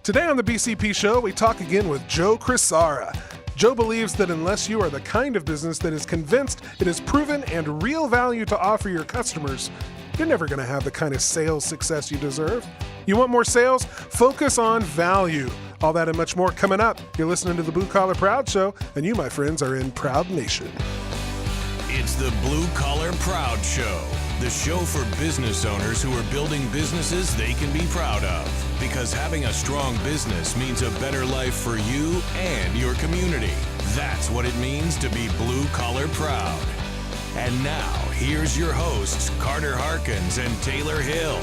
Today on the BCP Show, we talk again with Joe Crisara. Joe believes that unless you are the kind of business that is convinced it has proven and real value to offer your customers, you're never going to have the kind of sales success you deserve. You want more sales? Focus on value. All that and much more coming up. You're listening to the Blue Collar Proud Show, and you, my friends, are in Proud Nation. It's the Blue Collar Proud Show, the show for business owners who are building businesses they can be proud of. Because having a strong business means a better life for you and your community. That's what it means to be Blue Collar Proud. And now, here's your hosts, Carter Harkins and Taylor Hill.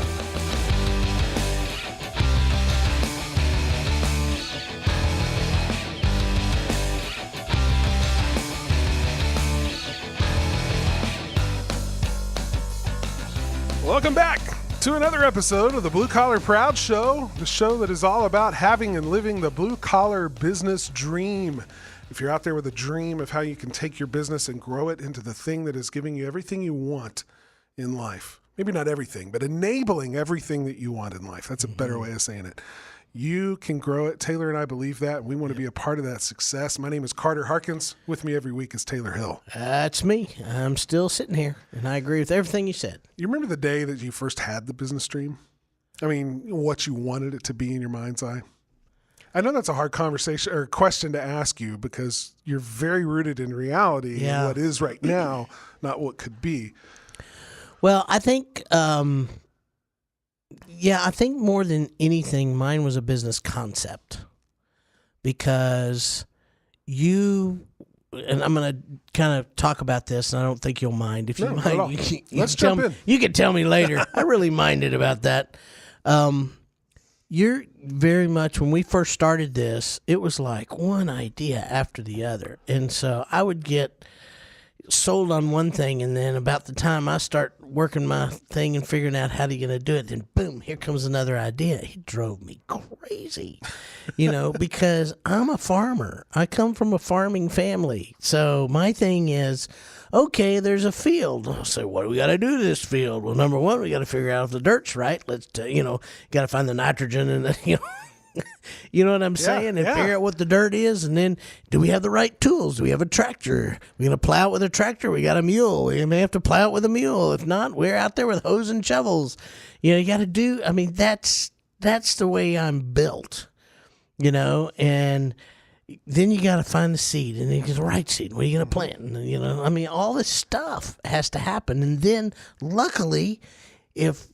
Welcome back to another episode of the Blue Collar Proud Show, the show that is all about having and living the blue collar business dream. If you're out there with a dream of how you can take your business and grow it into the thing that is giving you everything you want in life, maybe not everything, but enabling everything that you want in life. That's a better way of saying it. You can grow it. Taylor and I believe that, and we want to be a part of that success. My name is Carter Harkins. With me every week is Taylor Hill. That's me. I'm still sitting here, and I agree with everything you said. You remember the day that you first had the business dream? I mean, what you wanted it to be in your mind's eye? I know that's a hard conversation or question to ask you because you're very rooted in reality and what is right now, not what could be. Well, I think, I think more than anything, mine was a business concept because and I'm going to kind of talk about this, and I don't think you'll mind. If you mind, let's jump in. You can tell me later. I really minded about that. You're very much, when we first started this, it was like one idea after the other. And so I would get sold on one thing, and then about the time I start working my thing and figuring out how they're going to do it, then boom, here comes another idea. It drove me crazy, because I'm a farmer. I come from a farming family. So my thing is, okay, there's a field. I'll say, what do we got to do to this field? Well, number one, we got to figure out if the dirt's right. Let's, got to find the nitrogen and the, you know what I'm saying? And figure out what the dirt is. And then, do we have the right tools? Do we have a tractor? We're going to plow it with a tractor. We got a mule. We may have to plow it with a mule. If not, we're out there with hoes and shovels. You got to do, that's the way I'm built, and then you got to find the seed, and then get the right seed. What are you going to plant? And, all this stuff has to happen. And then, luckily, if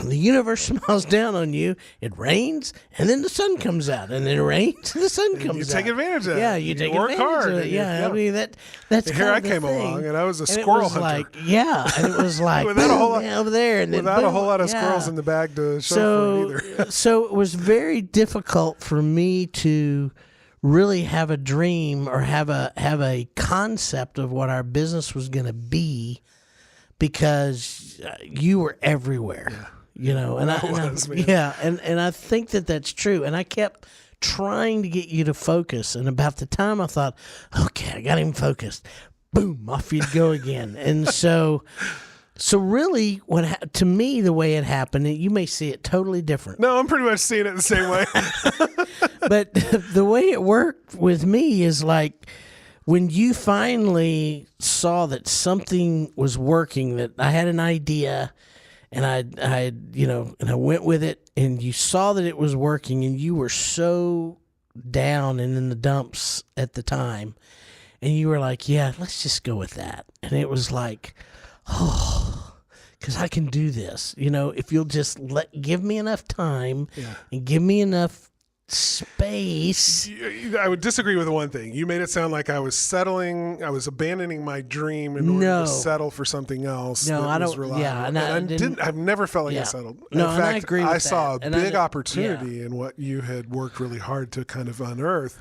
the universe smiles down on you, it rains, and then the sun comes out, and then it rains, and the sun comes out. You take advantage of it. Yeah, you take work advantage hard. of it. Yeah, that's and here I came thing. along, and I was a and squirrel it was hunter. And it was like, without a whole lot, over there, and then without boom, a whole lot of squirrels in the bag to show for it either. So it was very difficult for me to really have a dream or have a concept of what our business was going to be, because you were everywhere, and I think that's true. And I kept trying to get you to focus. And about the time I thought, okay, I got him focused, boom, off you'd go again. And so really, to me, the way it happened, you may see it totally different. No, I'm pretty much seeing it the same way. But the way it worked with me is like when you finally saw that something was working, that I had an idea, and I went with it, and you saw that it was working, and you were so down and in the dumps at the time, and you were like, yeah, let's just go with that. And it was like, oh, because I can do this. If you'll just give me enough time and give me enough space. I would disagree with one thing. You made it sound like I was abandoning my dream in order to settle for something else. No, I don't. Reliable. Yeah, and I've never felt like I settled. No, in fact, I agree with I saw that. a big opportunity in what you had worked really hard to kind of unearth.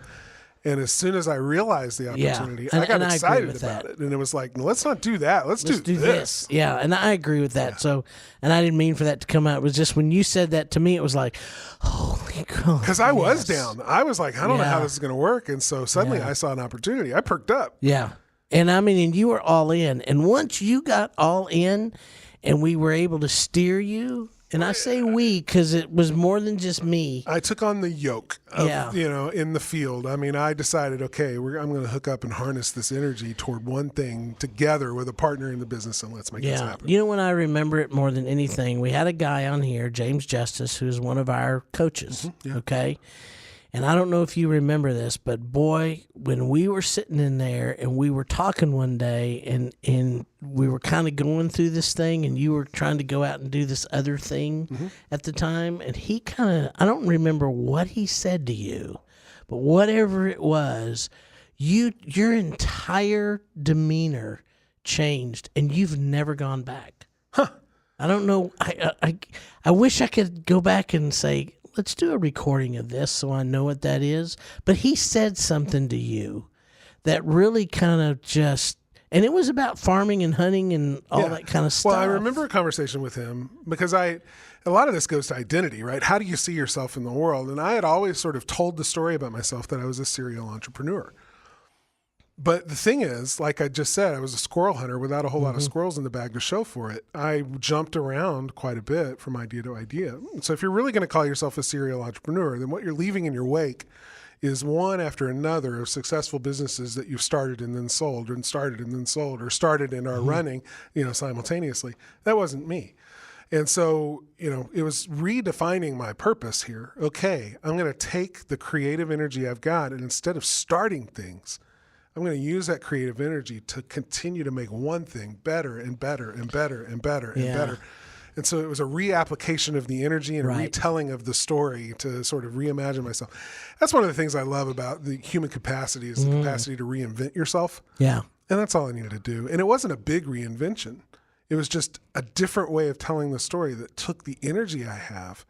And as soon as I realized the opportunity, I got excited about it. And it was like, no, let's not do that. Let's do this. Yeah, and I agree with that. Yeah. So, and I didn't mean for that to come out. It was just when you said that to me, it was like, holy cow. Because I was down. I was like, I don't know how this is going to work. And so suddenly I saw an opportunity. I perked up. Yeah. And and you were all in. And once you got all in and we were able to steer you And I say we because it was more than just me. I took on the yoke of, in the field. I mean, I decided, okay, I'm going to hook up and harness this energy toward one thing together with a partner in the business, and let's make this happen. You know, when I remember it more than anything, we had a guy on here, James Justice, who's one of our coaches, okay? And I don't know if you remember this, but boy, when we were sitting in there and we were talking one day and we were kind of going through this thing and you were trying to go out and do this other thing at the time, and he kind of, I don't remember what he said to you, but whatever it was, your entire demeanor changed and you've never gone back. I don't know. I wish I could go back and say, let's do a recording of this so I know what that is. But he said something to you that really kind of just, and it was about farming and hunting and all that kind of stuff. Well, I remember a conversation with him because a lot of this goes to identity, right? How do you see yourself in the world? And I had always sort of told the story about myself that I was a serial entrepreneur. But the thing is, like I just said, I was a squirrel hunter without a whole lot of squirrels in the bag to show for it. I jumped around quite a bit from idea to idea. So if you're really going to call yourself a serial entrepreneur, then what you're leaving in your wake is one after another of successful businesses that you've started and then sold, and started and then sold, or started and are running, simultaneously. That wasn't me. And so, it was redefining my purpose here. Okay, I'm going to take the creative energy I've got, and instead of starting things, I'm going to use that creative energy to continue to make one thing better and better and better and better and better. And so it was a reapplication of the energy and a retelling of the story to sort of reimagine myself. That's one of the things I love about the human capacity is the capacity to reinvent yourself. Yeah. And that's all I needed to do. And it wasn't a big reinvention. It was just a different way of telling the story that took the energy I have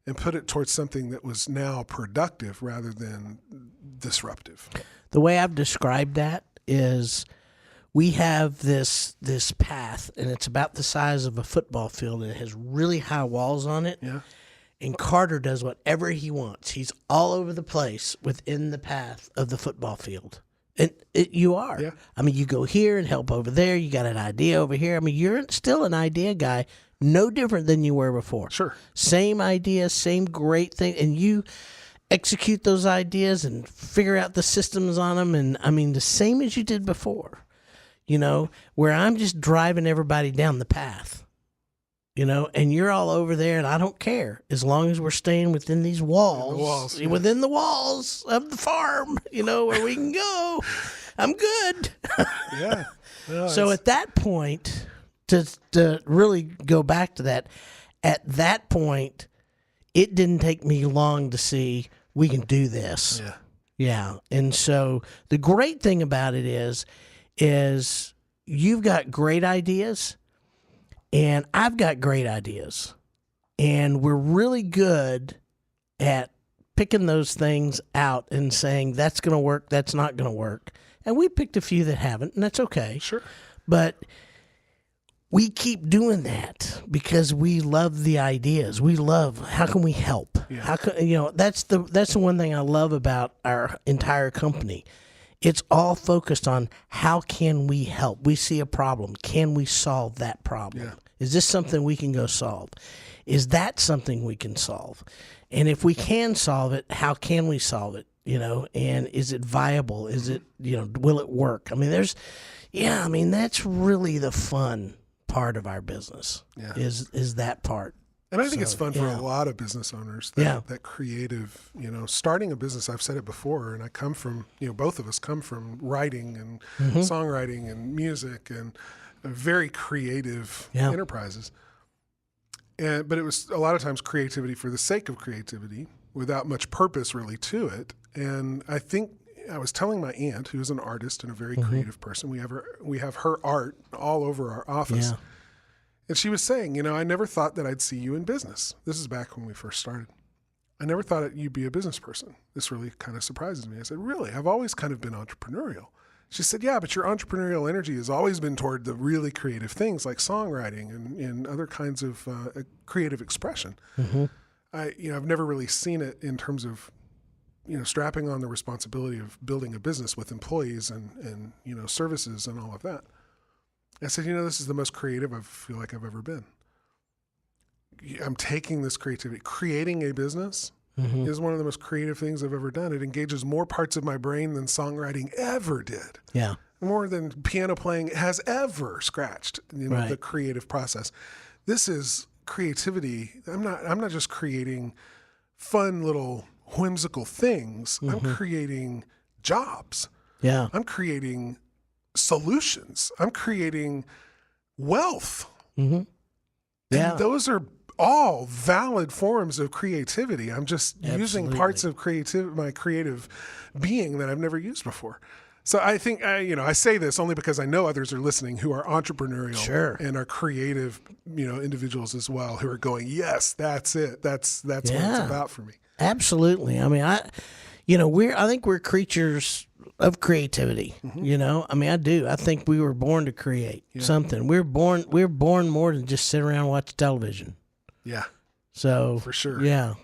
and put it towards something that was now productive rather than disruptive. The way I've described that is we have this path, and it's about the size of a football field, and it has really high walls on it. Yeah. And Carter does whatever he wants. He's all over the place within the path of the football field. And you are. Yeah. I mean, you go here and help over there. You got an idea over here. I mean, you're still an idea guy, no different than you were before. Sure. Same idea, same great thing. And you execute those ideas and figure out the systems on them. And I mean, the same as you did before, where I'm just driving everybody down the path, and you're all over there and I don't care as long as we're staying within these walls, within the walls of the farm, where we can go. I'm good. Yeah. No, so at that point, to really go back to that, at that point, it didn't take me long to see we can do this. Yeah. Yeah. And so the great thing about it is you've got great ideas and I've got great ideas. And we're really good at picking those things out and saying that's going to work, that's not going to work. And we picked a few that haven't, and that's okay. Sure. But we keep doing that because we love the ideas. We love how can we help? Yeah. How can that's the one thing I love about our entire company. It's all focused on how can we help? We see a problem. Can we solve that problem? Yeah. Is this something we can go solve? Is that something we can solve? And if we can solve it, how can we solve it? And is it viable? Is it, will it work? I mean, that's really the fun part of our business is that part. And I think it's fun for a lot of business owners, that creative, starting a business. I've said it before, and I come from, both of us come from writing and songwriting and music and very creative enterprises. But it was a lot of times creativity for the sake of creativity without much purpose really to it. And I think I was telling my aunt, who's an artist and a very creative person, we have her art all over our office. Yeah. And she was saying, I never thought that I'd see you in business. This is back when we first started. I never thought that you'd be a business person. This really kind of surprises me. I said, really? I've always kind of been entrepreneurial. She said, yeah, but your entrepreneurial energy has always been toward the really creative things like songwriting and other kinds of creative expression. I've never really seen it in terms of, strapping on the responsibility of building a business with employees and services and all of that. I said, this is the most creative I feel like I've ever been. I'm taking this creativity. Creating a business is one of the most creative things I've ever done. It engages more parts of my brain than songwriting ever did. Yeah. More than piano playing has ever scratched, Right. the creative process. This is creativity. I'm not just creating fun little whimsical things. I'm creating jobs. Yeah. I'm creating solutions. I'm creating wealth. Yeah. And those are all valid forms of creativity. I'm just using parts of my creative being that I've never used before. So I think, I say this only because I know others are listening who are entrepreneurial and are creative, individuals as well, who are going, yes, that's it. That's what it's about for me. Absolutely. I mean, I think we're creatures of creativity. I do. I think we were born to create something. We're born more than just sit around and watch television. Yeah. So for sure. Yeah.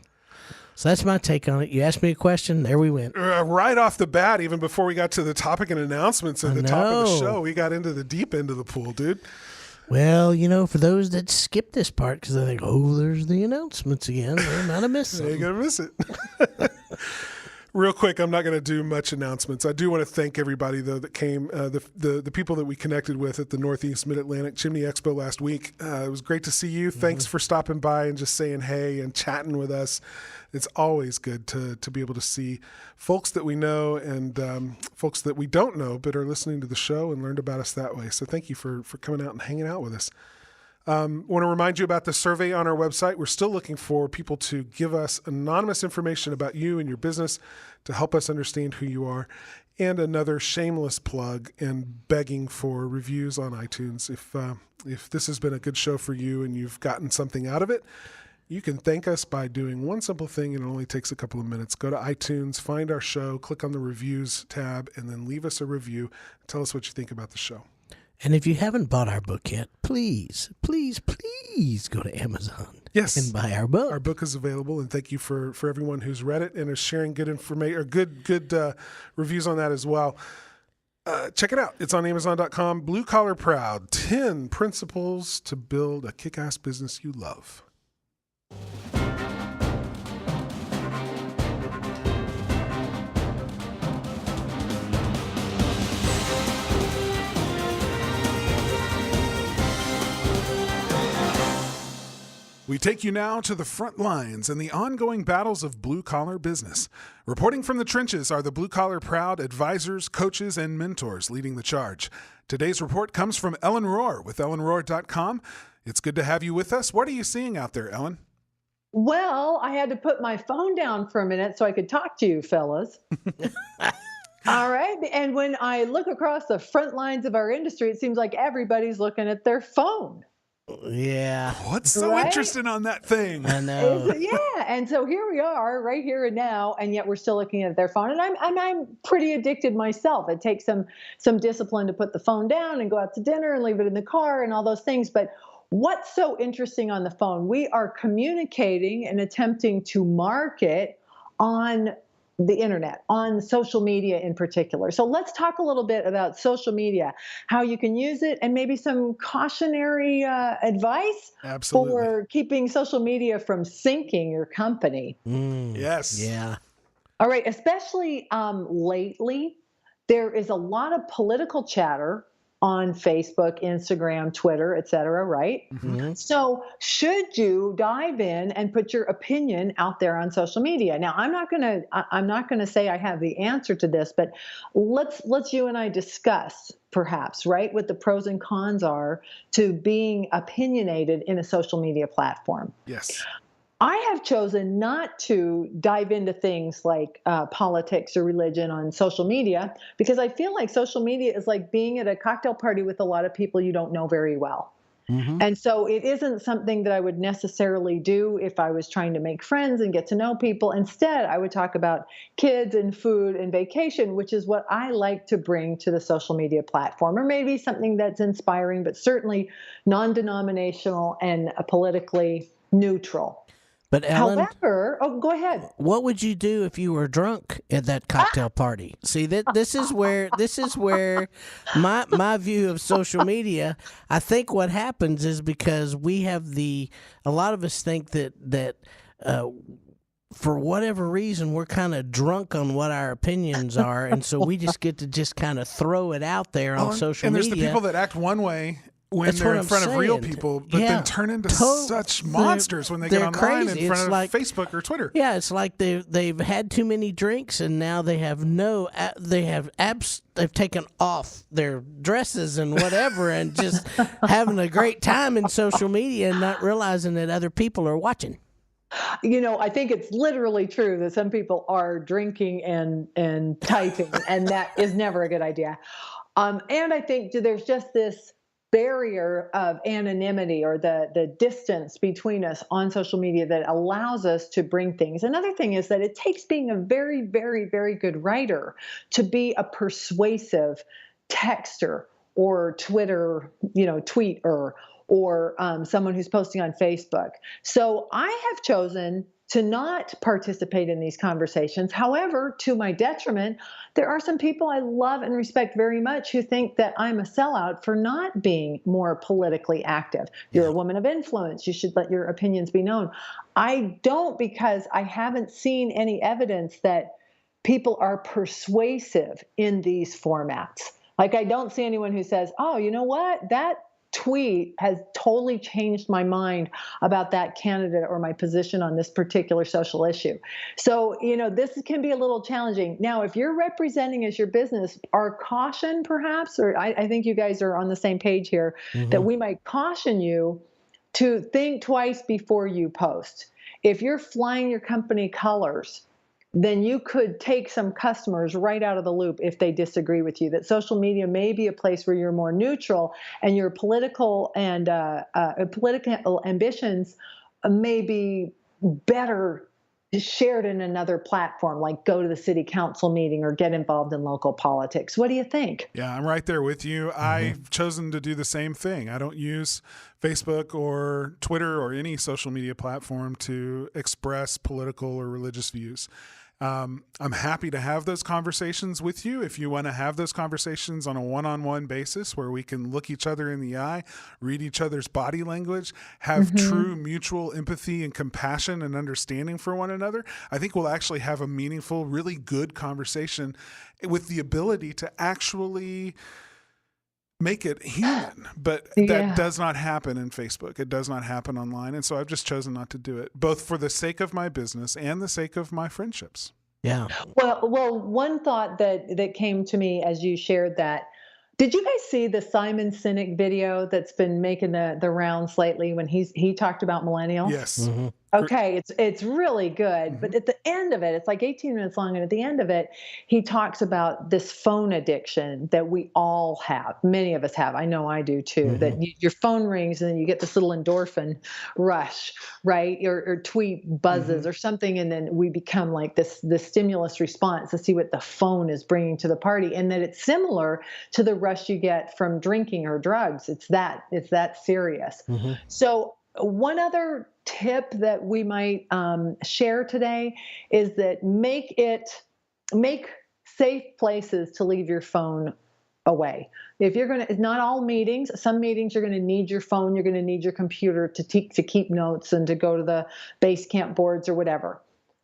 So that's my take on it. You asked me a question. There we went. Right off the bat, even before we got to the topic and announcements at the top of the show, we got into the deep end of the pool, dude. Well, for those that skip this part because they think, oh, there's the announcements again, they might have missed something. You're going to miss it. Real quick, I'm not going to do much announcements. I do want to thank everybody, though, that came, the people that we connected with at the Northeast Mid-Atlantic Chimney Expo last week. It was great to see you. Thanks for stopping by and just saying hey and chatting with us. It's always good to be able to see folks that we know and folks that we don't know but are listening to the show and learned about us that way. So thank you for coming out and hanging out with us. Want to remind you about the survey on our website. We're still looking for people to give us anonymous information about you and your business to help us understand who you are. And another shameless plug and begging for reviews on iTunes. If this has been a good show for you and you've gotten something out of it, you can thank us by doing one simple thing, and it only takes a couple of minutes. Go to iTunes, find our show, click on the reviews tab, and then leave us a review. Tell us what you think about the show. And if you haven't bought our book yet, please go to Amazon. Yes, and buy our book. Our book is available, and thank you for everyone who's read it and is sharing good information or good reviews on that as well. Check it out. It's on Amazon.com. Blue Collar Proud: 10 Principles to Build a Kick-Ass Business You Love. We take you now to the front lines and the ongoing battles of blue-collar business. Reporting from the trenches are the Blue Collar Proud advisors, coaches, and mentors leading the charge. Today's report comes from Ellen Rohr with ellenrohr.com. It's good to have you with us. What are you seeing out there, Ellen? Well, I had to put my phone down for a minute so I could talk to you fellas. All right. And when I look across the front lines of our industry, it seems like everybody's looking at their phone. Yeah. What's so interesting on that thing? I know. Yeah. And so here we are right here and now, and yet we're still looking at their phone. And I'm pretty addicted myself. It takes some discipline to put the phone down and go out to dinner and leave it in the car and all those things. But what's so interesting on the phone? We are communicating and attempting to market on the internet, on social media in particular. So let's talk a little bit about social media, how you can use it, and maybe some cautionary advice for keeping social media from sinking your company. Yes. Yeah. All right. Especially lately, there is a lot of political chatter on Facebook, Instagram, Twitter, et cetera, right? Mm-hmm. So should you dive in and put your opinion out there on social media? Now, I'm not gonna say I have the answer to this, but let's you and I discuss perhaps, right, what the pros and cons are to being opinionated in a social media platform. Yes. I have chosen not to dive into things like politics or religion on social media because I feel like social media is like being at a cocktail party with a lot of people you don't know very well. Mm-hmm. And so it isn't something that I would necessarily do if I was trying to make friends and get to know people. Instead, I would talk about kids and food and vacation, which is what I like to bring to the social media platform, or maybe something that's inspiring, but certainly non-denominational and politically neutral. But Ellen, However, go ahead. what would you do if you were drunk at that cocktail party? See, this is where my view of social media. I think what happens is because we have a lot of us think that for whatever reason we're kind of drunk on what our opinions are, and so we just get to just kind of throw it out there on social and media. And there's the people that act one way when That's they're what in I'm front of real saying. people, but Yeah. then turn into such monsters when they get they're online crazy. in front It's of like- Facebook or Twitter. Yeah, it's like they've had too many drinks and now they've taken off their dresses and whatever and just having a great time in social media and not realizing that other people are watching. I think it's literally true that some people are drinking and typing, and that is never a good idea. And I think there's just this barrier of anonymity or the distance between us on social media that allows us to bring things. Another thing is that it takes being a very, very, very good writer to be a persuasive texter or Twitter, tweeter, or someone who's posting on Facebook. So I have chosen to not participate in these conversations. However, to my detriment, there are some people I love and respect very much who think that I'm a sellout for not being more politically active. You're a woman of influence. You should let your opinions be known. I don't, because I haven't seen any evidence that people are persuasive in these formats. Like, I don't see anyone who says, oh, you know what? That tweet has totally changed my mind about that candidate or my position on this particular social issue. So, this can be a little challenging. Now, if you're representing as your business, our caution perhaps, or I think you guys are on the same page here, that we might caution you to think twice before you post. If you're flying your company colors, then you could take some customers right out of the loop if they disagree with you. That social media may be a place where you're more neutral and your political and political ambitions may be better shared in another platform, like go to the city council meeting or get involved in local politics. What do you think? Yeah, I'm right there with you. I've chosen to do the same thing. I don't use Facebook or Twitter or any social media platform to express political or religious views. I'm happy to have those conversations with you. If you want to have those conversations on a one-on-one basis where we can look each other in the eye, read each other's body language, have true mutual empathy and compassion and understanding for one another, I think we'll actually have a meaningful, really good conversation with the ability to actually make it human. But that does not happen in Facebook. It does not happen online. And so I've just chosen not to do it, both for the sake of my business and the sake of my friendships. Yeah. Well, one thought that came to me as you shared that, did you guys see the Simon Sinek video that's been making the rounds lately when he talked about millennials? Yes. Okay, it's really good. But at the end of it, it's like 18 minutes long. And at the end of it, he talks about this phone addiction that we all have. Many of us have. I know I do too. That your phone rings and then you get this little endorphin rush, right? Or tweet buzzes or something. And then we become like this stimulus response to see what the phone is bringing to the party. And that it's similar to the rush you get from drinking or drugs. It's that serious. So one other tip that we might share today is that make safe places to leave your phone away. If you're going to, not all meetings, some meetings you're going to need your phone, you're going to need your computer to keep notes and to go to the base camp boards or whatever.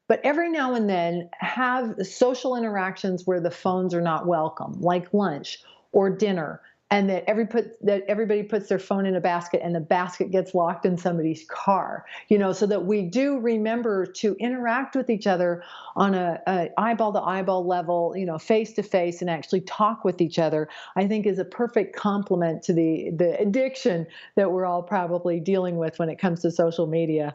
But every now and then have social interactions where the phones are not welcome, like lunch or dinner. And that everybody puts their phone in a basket and the basket gets locked in somebody's car, so that we do remember to interact with each other on a eyeball to eyeball level, face to face, and actually talk with each other, I think is a perfect complement to the addiction that we're all probably dealing with when it comes to social media.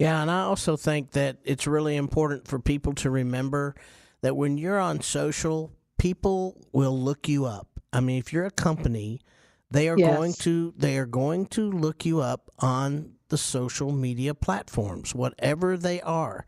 Yeah, and I also think that it's really important for people to remember that when you're on social, people will look you up. I mean, if you're a company, they are going to look you up on the social media platforms, whatever they are.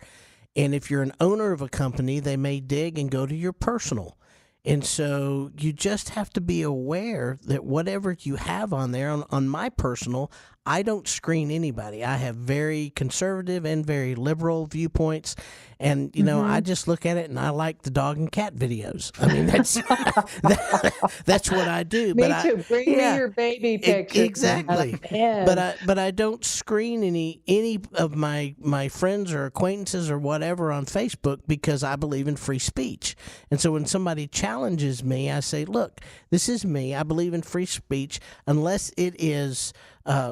And if you're an owner of a company, they may dig and go to your personal. And so you just have to be aware that whatever you have on there, on my personal, I don't screen anybody. I have very conservative and very liberal viewpoints. And, you know, I just look at it and I like the dog and cat videos. I mean, that's what I do. Me too. Bring me your baby pictures. Exactly. But I don't screen any of my friends or acquaintances or whatever on Facebook because I believe in free speech. And so when somebody challenges me, I say, look, this is me. I believe in free speech unless it is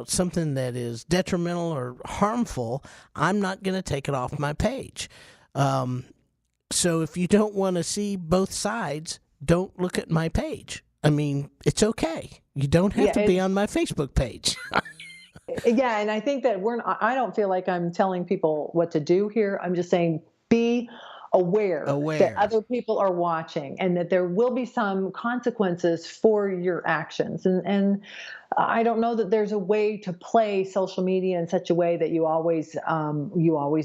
something that is detrimental or harmful. I'm not going to take it off my page. So if you don't want to see both sides, don't look at my page. I mean, it's okay. You don't have to be on my Facebook page. Yeah, and I think that I don't feel like I'm telling people what to do here. I'm just saying be aware that other people are watching and that there will be some consequences for your actions. And I don't know that there's a way to play social media in such a way that you always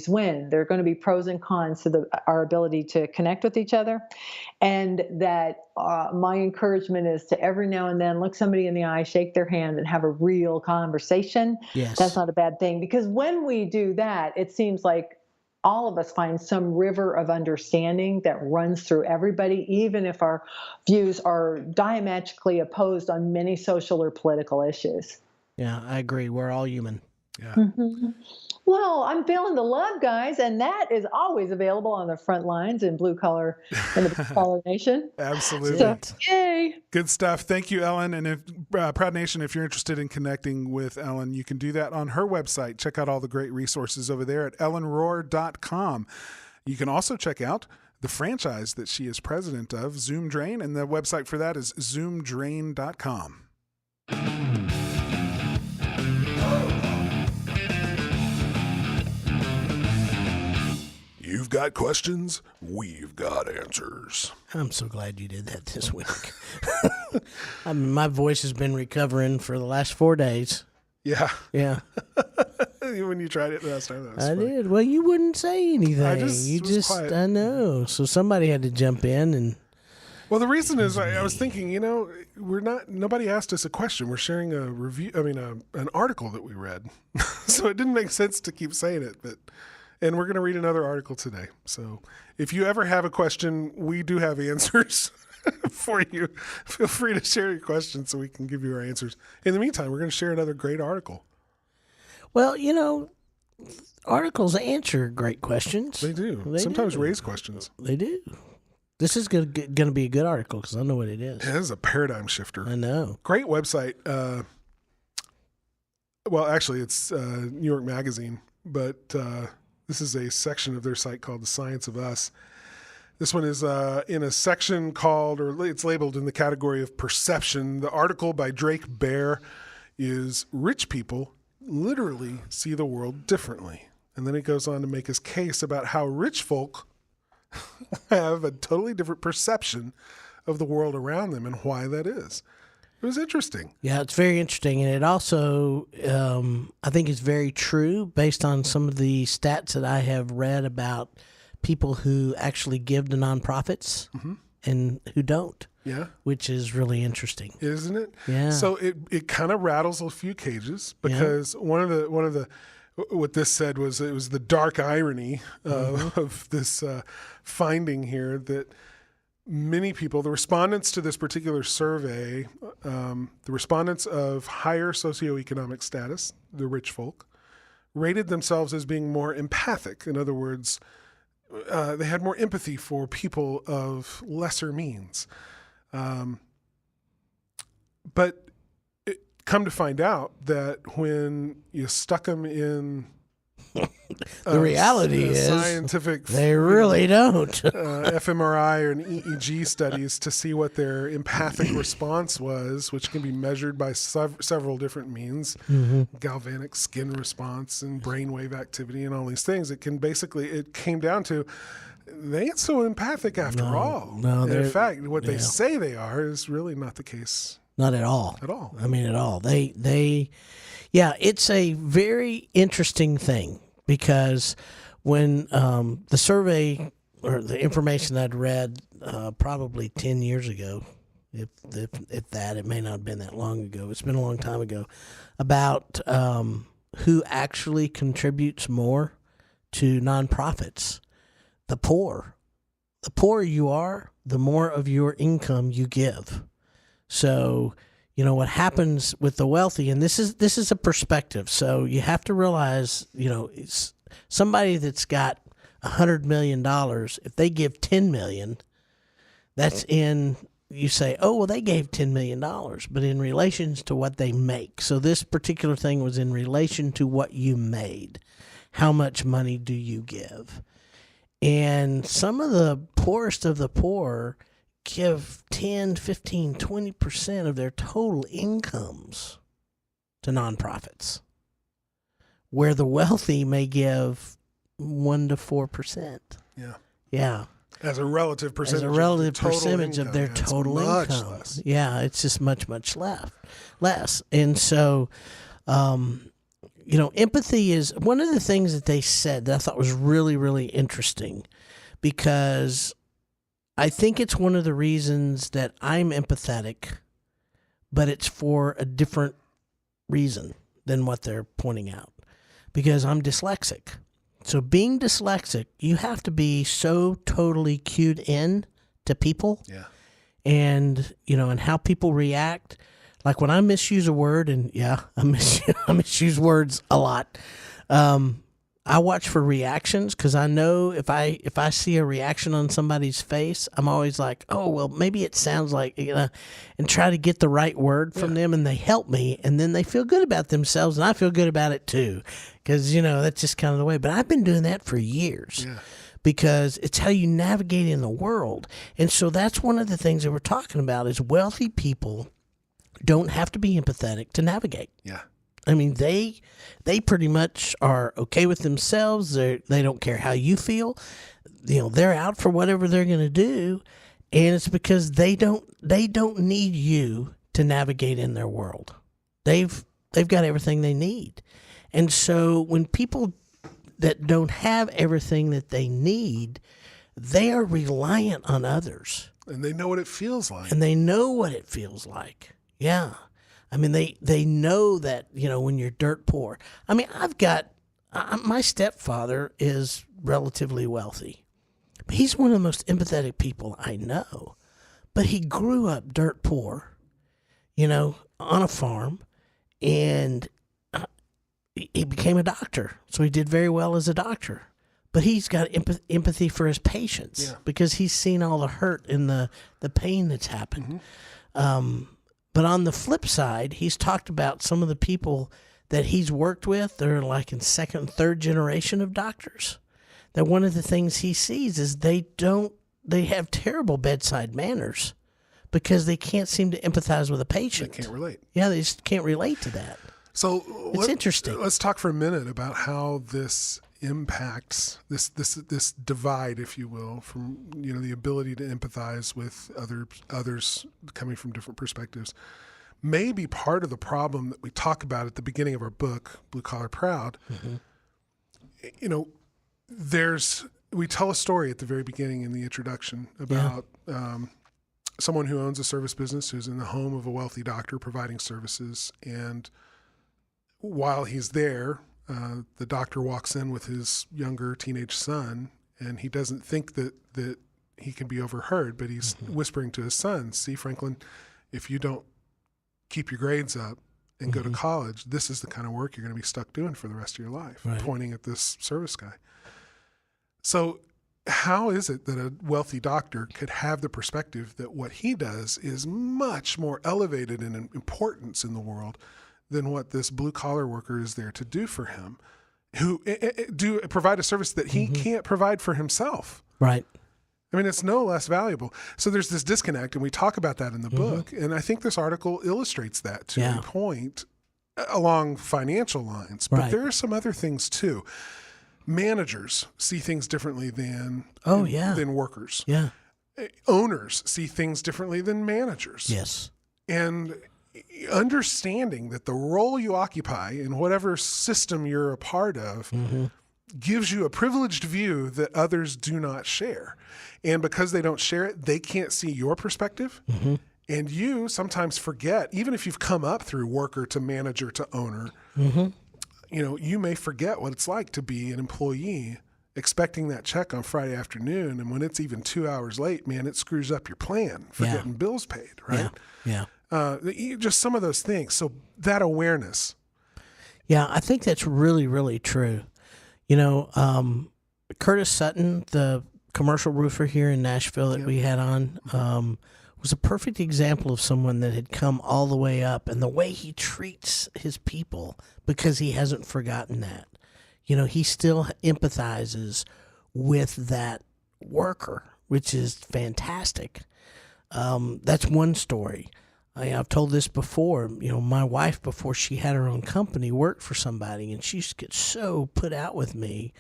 win. There are going to be pros and cons to our ability to connect with each other. And that my encouragement is to every now and then look somebody in the eye, shake their hand, and have a real conversation. Yes. That's not a bad thing, because when we do that, it seems like all of us find some river of understanding that runs through everybody, even if our views are diametrically opposed on many social or political issues. Yeah, I agree. We're all human. Yeah. Mm-hmm. Well, I'm feeling the love, guys, and that is always available on the front lines in Blue Collar in the Blue Collar Nation. Absolutely. So, yay. Good stuff. Thank you, Ellen. And if Proud Nation, if you're interested in connecting with Ellen, you can do that on her website. Check out all the great resources over there at ellenrohr.com. You can also check out the franchise that she is president of, Zoom Drain, and the website for that is zoomdrain.com. You've got questions, we've got answers. I'm so glad you did that this week. I mean, my voice has been recovering for the last 4 days. Yeah. Yeah. When you tried it last time, that was I funny. did. Well, you wouldn't say anything. I just was quiet. I know. So somebody had to jump in and. Well, the reason is I was thinking, you know, nobody asked us a question. We're sharing a review, an article that we read. So it didn't make sense to keep saying it, and we're going to read another article today. So if you ever have a question, we do have answers for you. Feel free to share your questions so we can give you our answers. In the meantime, we're going to share another great article. Well, you know, articles answer great questions. They do. They Sometimes do. raise questions. They do. This is going to be a good article because I know what it is. It is a paradigm shifter. I know. Great website. Well, actually, it's New York Magazine, but this is a section of their site called The Science of Us. This one is in a section called, or it's labeled in the category of perception. The article by Drake Bear is Rich People Literally See the World Differently. And then it goes on to make his case about how rich folk have a totally different perception of the world around them and why that is. It was interesting. Yeah, it's very interesting. And it also, I think is very true based on some of the stats that I have read about people who actually give to nonprofits and who don't. Yeah. Which is really interesting. Isn't it? Yeah. So it kind of rattles a few cages because one of the what this said was it was the dark irony of this finding here that many people, the respondents to this particular survey, the respondents of higher socioeconomic status, the rich folk, rated themselves as being more empathic. In other words, they had more empathy for people of lesser means. But come to find out that when you stuck them in the reality is scientific, they really don't. fMRI or an EEG studies to see what their empathic response was, which can be measured by several different means, galvanic skin response and brainwave activity and all these things. It came down to they ain't so empathic after all. No, and in fact, what they say they are is really not the case. Not at all. At all. I mean, at all. It's a very interesting thing because when the survey or the information I'd read probably 10 years ago, if that. It may not have been that long ago. It's been a long time ago. About who actually contributes more to nonprofits. The poor. The poorer you are, the more of your income you give. So, you know, what happens with the wealthy, and this is a perspective. So you have to realize, you know, it's somebody that's got $100 million, if they give $10 million, that's in, you say, oh, well, they gave $10 million, but in relation to what they make. So this particular thing was in relation to what you made. How much money do you give? And some of the poorest of the poor give 10, 15, 20% of their total incomes to nonprofits, where the wealthy may give 1 to 4%. Yeah. Yeah. As a relative percentage. Of their total income. Less. Yeah, it's just much less. And so, you know, empathy is one of the things that they said that I thought was really, really interesting, because I think it's one of the reasons that I'm empathetic, but it's for a different reason than what they're pointing out, because I'm dyslexic. So being dyslexic, you have to be so totally cued in to people. Yeah. And, you know, and how people react. Like when I misuse a word, and yeah, I misuse words a lot. I watch for reactions, because I know if I see a reaction on somebody's face, I'm always like, oh, well, maybe it sounds like, you know, and try to get the right word from them, and they help me, and then they feel good about themselves, and I feel good about it too, because, you know, that's just kind of the way. But I've been doing that for years, because it's how you navigate in the world. And so that's one of the things that we're talking about is wealthy people don't have to be empathetic to navigate. Yeah. I mean, they pretty much are okay with themselves. They don't care how you feel. You know, they're out for whatever they're going to do, and it's because they don't need you to navigate in their world. They've got everything they need. And so when people that don't have everything that they need, they are reliant on others. And they know what it feels like. Yeah. I mean, they know that, you know, when you're dirt poor. I mean, my stepfather is relatively wealthy. He's one of the most empathetic people I know. But he grew up dirt poor, you know, on a farm, and he became a doctor. So he did very well as a doctor. But he's got empathy for his patients because he's seen all the hurt and the pain that's happened. But on the flip side, he's talked about some of the people that he's worked with. They're like in second and third generation of doctors. That one of the things he sees is they have terrible bedside manners because they can't seem to empathize with a patient. They can't relate. Yeah, they just can't relate to that. So it's interesting. Let's talk for a minute about how this impacts this divide, if you will, from, you know, the ability to empathize with others coming from different perspectives. May be part of the problem that we talk about at the beginning of our book, Blue Collar Proud. You know, we tell a story at the very beginning in the introduction about someone who owns a service business who's in the home of a wealthy doctor providing services, and while he's there, the doctor walks in with his younger teenage son, and he doesn't think that he can be overheard, but he's whispering to his son, see, Franklin, if you don't keep your grades up and go to college, this is the kind of work you're going to be stuck doing for the rest of your life, pointing at this service guy. So how is it that a wealthy doctor could have the perspective that what he does is much more elevated in importance in the world than what this blue-collar worker is there to do for him, who provide a service that he can't provide for himself? Right. I mean, it's no less valuable. So there's this disconnect, and we talk about that in the book, and I think this article illustrates that to a point along financial lines. But there are some other things, too. Managers see things differently than workers. Yeah. Owners see things differently than managers. Yes. And understanding that the role you occupy in whatever system you're a part of gives you a privileged view that others do not share. And because they don't share it, they can't see your perspective. And you sometimes forget, even if you've come up through worker to manager to owner, you may forget what it's like to be an employee expecting that check on Friday afternoon. And when it's even 2 hours late, man, it screws up your plan for getting bills paid, right? Yeah. Just some of those things. So that awareness. Yeah, I think that's really, really true. Curtis Sutton, the commercial roofer here in Nashville that we had on, was a perfect example of someone that had come all the way up, and the way he treats his people, because he hasn't forgotten that. He still empathizes with that worker, which is fantastic. That's one story. I've told this before. My wife, before she had her own company, worked for somebody, and she used to get so put out with me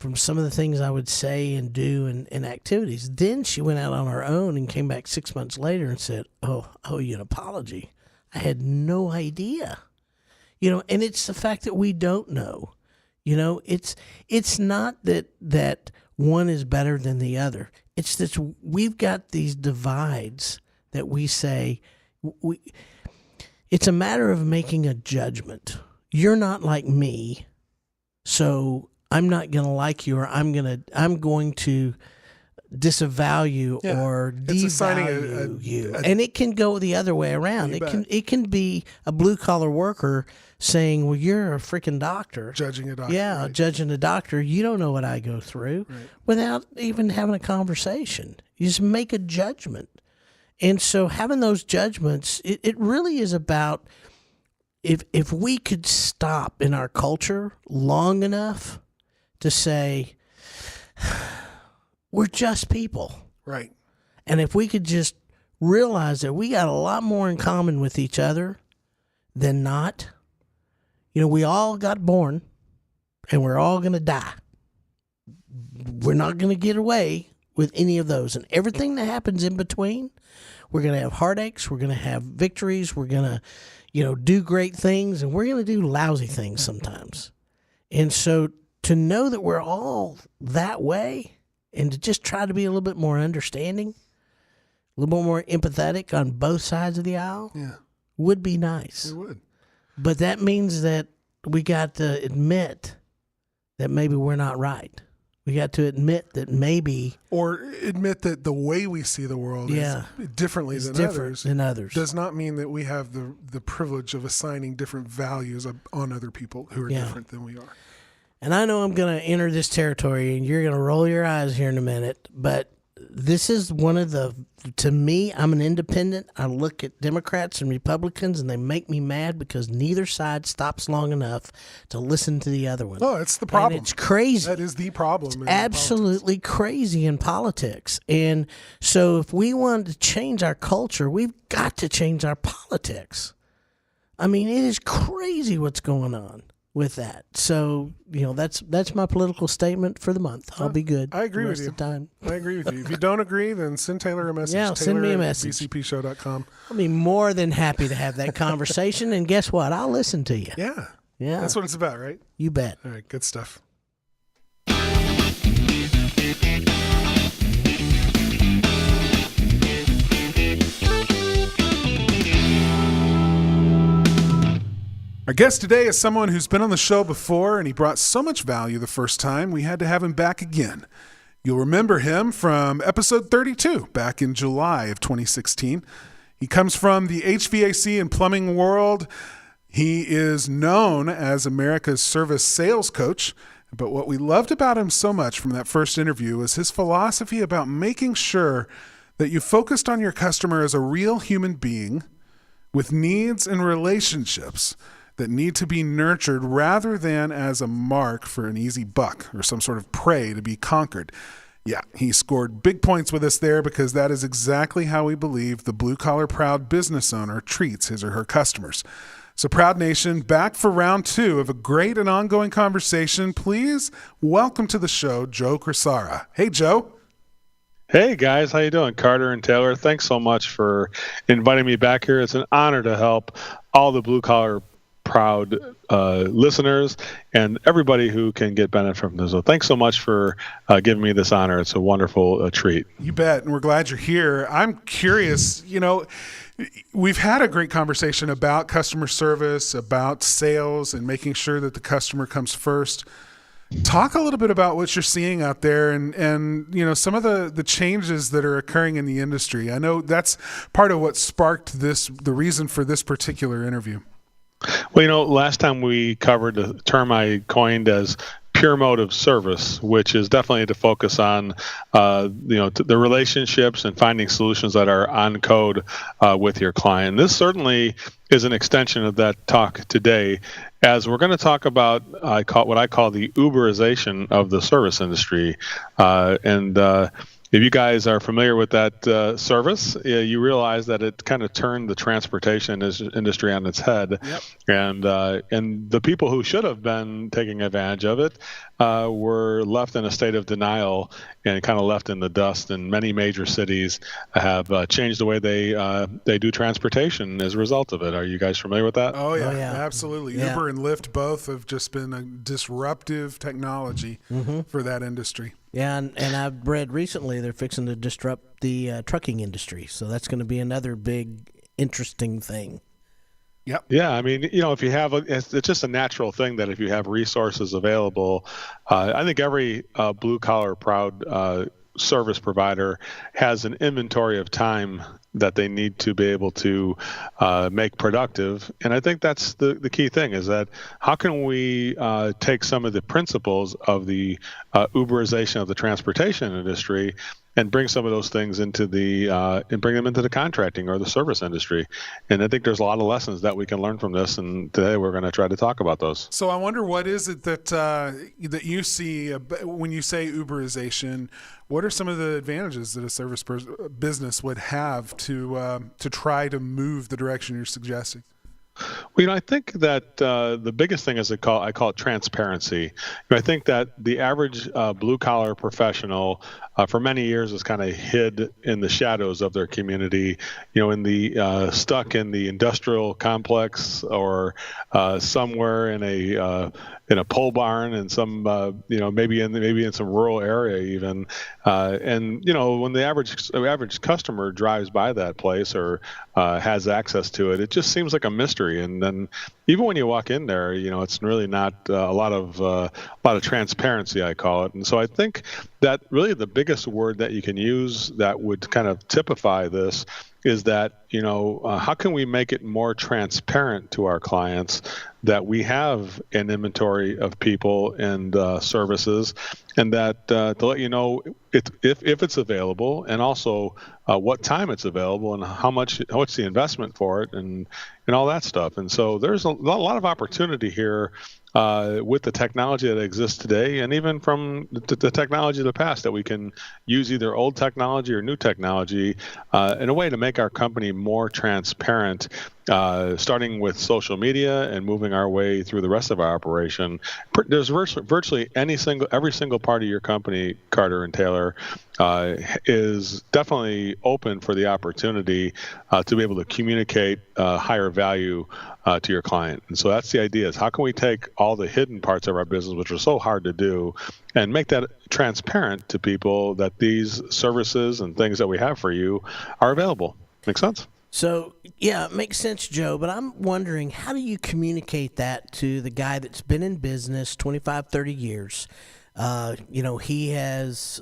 from some of the things I would say and do and activities. Then she went out on her own and came back 6 months later and said, "Oh, I owe you an apology. I had no idea." And it's the fact that we don't know. It's not that one is better than the other. It's that we've got these divides that we say it's a matter of making a judgment. You're not like me, so I'm not going to like you, or I'm going to disavow you or devalue you. And it can go the other way around. It can be a blue collar worker saying, "Well, you're a freaking doctor." Judging a doctor. Yeah, right. Judging a doctor. You don't know what I go through, without even having a conversation. You just make a judgment. And so having those judgments, it really is about, if we could stop in our culture long enough to say, we're just people. Right. And if we could just realize that we got a lot more in common with each other than not. We all got born, and we're all going to die. We're not going to get away with any of those. And everything that happens in between, we're going to have heartaches, we're going to have victories, we're going to, do great things, and we're going to do lousy things sometimes. And so to know that we're all that way, and to just try to be a little bit more understanding, a little bit more empathetic on both sides of the aisle, would be nice. It would. But that means that we got to admit that maybe we're not right. We got to admit that maybe... Or admit that the way we see the world is differently than others. Does not mean that we have the privilege of assigning different values on other people who are different than we are. And I know I'm going to enter this territory, and you're going to roll your eyes here in a minute, but this is one of to me, I'm an independent. I look at Democrats and Republicans, and they make me mad because neither side stops long enough to listen to the other one. Oh, it's the problem. And it's crazy. That is the problem. It's absolutely crazy in politics. And so if we want to change our culture, we've got to change our politics. I mean, it is crazy what's going on with that. So, that's my political statement for the month. I'll be good. I agree with you. I agree with you. If you don't agree, then send Taylor a message. Yeah, send me a message. bcpshow.com. I'll be more than happy to have that conversation. And guess what? I'll listen to you. Yeah. Yeah. That's what it's about, right? You bet. All right. Good stuff. Our guest today is someone who's been on the show before, and he brought so much value the first time, we had to have him back again. You'll remember him from episode 32, back in July of 2016. He comes from the HVAC and plumbing world. He is known as America's service sales coach, but what we loved about him so much from that first interview was his philosophy about making sure that you focused on your customer as a real human being with needs and relationships that need to be nurtured rather than as a mark for an easy buck or some sort of prey to be conquered. Yeah, he scored big points with us there because that is exactly how we believe the blue-collar proud business owner treats his or her customers. So Proud Nation, back for round 2 of a great and ongoing conversation. Please welcome to the show, Joe Crisara. Hey, Joe. Hey guys, how you doing? Carter and Taylor, thanks so much for inviting me back here. It's an honor to help all the blue-collar Proud listeners and everybody who can get benefit from this. So thanks so much for giving me this honor. It's a wonderful treat. You bet. And we're glad you're here. I'm curious, we've had a great conversation about customer service, about sales, and making sure that the customer comes first. Talk a little bit about what you're seeing out there and some of the changes that are occurring in the industry. I know that's part of what sparked the reason for this particular interview. Well, last time we covered a term I coined as pure mode of service, which is definitely to focus on, the relationships and finding solutions that are on code with your client. This certainly is an extension of that talk today, as we're going to talk about what I call the Uberization of the service industry. If you guys are familiar with that service, you realize that it kind of turned the transportation industry on its head. Yep. And the people who should have been taking advantage of it were left in a state of denial and kind of left in the dust. And many major cities have changed the way they do transportation as a result of it. Are you guys familiar with that? Oh, yeah. Absolutely. Yeah. Uber and Lyft both have just been a disruptive technology for that industry. Yeah, and I've read recently they're fixing to disrupt the trucking industry. So that's going to be another big, interesting thing. Yep. Yeah, I mean, if you have, it's just a natural thing that if you have resources available, I think every blue collar proud service provider has an inventory of time that they need to be able to make productive. And I think that's the key thing, is that how can we take some of the principles of the Uberization of the transportation industry and bring some of those things into and bring them into the contracting or the service industry. And I think there's a lot of lessons that we can learn from this. And today we're going to try to talk about those. So I wonder, what is it that you see when you say Uberization? What are some of the advantages that a service business would have to try to move the direction you're suggesting? Well, I think that the biggest thing is I call it transparency. I think that the average blue collar professional for many years is kind of hid in the shadows of their community, in the stuck in the industrial complex or somewhere in a pole barn in some maybe in some rural area even. And when the average customer drives by that place or has access to it, it just seems like a mystery. And then even when you walk in there, it's really not a lot of transparency, I call it. And so I think that really the biggest word that you can use that would kind of typify this is that, how can we make it more transparent to our clients that we have an inventory of people and services, and that to let you know if it's available, and also what time it's available, and what's the investment for it, and all that stuff. And so there's a lot of opportunity here with the technology that exists today, and even from the technology of the past, that we can use either old technology or new technology in a way to make our company more transparent, starting with social media and moving our way through the rest of our operation. There's virtually every single part of your company, Carter and Taylor, is definitely open for the opportunity to be able to communicate higher value to your client. And so that's the idea, is how can we take all the hidden parts of our business, which are so hard to do, and make that transparent to people that these services and things that we have for you are available. Make sense? So, yeah, it makes sense, Joe, but I'm wondering, how do you communicate that to the guy that's been in business 25, 30 years? He has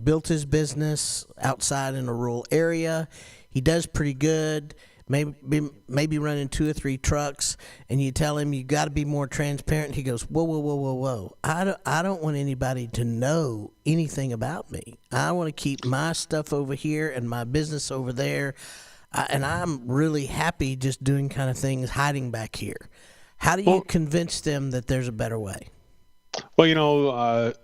built his business outside in a rural area. He does pretty good, maybe running 2 or 3 trucks, and you tell him you got to be more transparent. He goes, whoa. I don't want anybody to know anything about me. I want to keep my stuff over here and my business over there. And I'm really happy just doing kind of things hiding back here. How do you convince them that there's a better way? Well,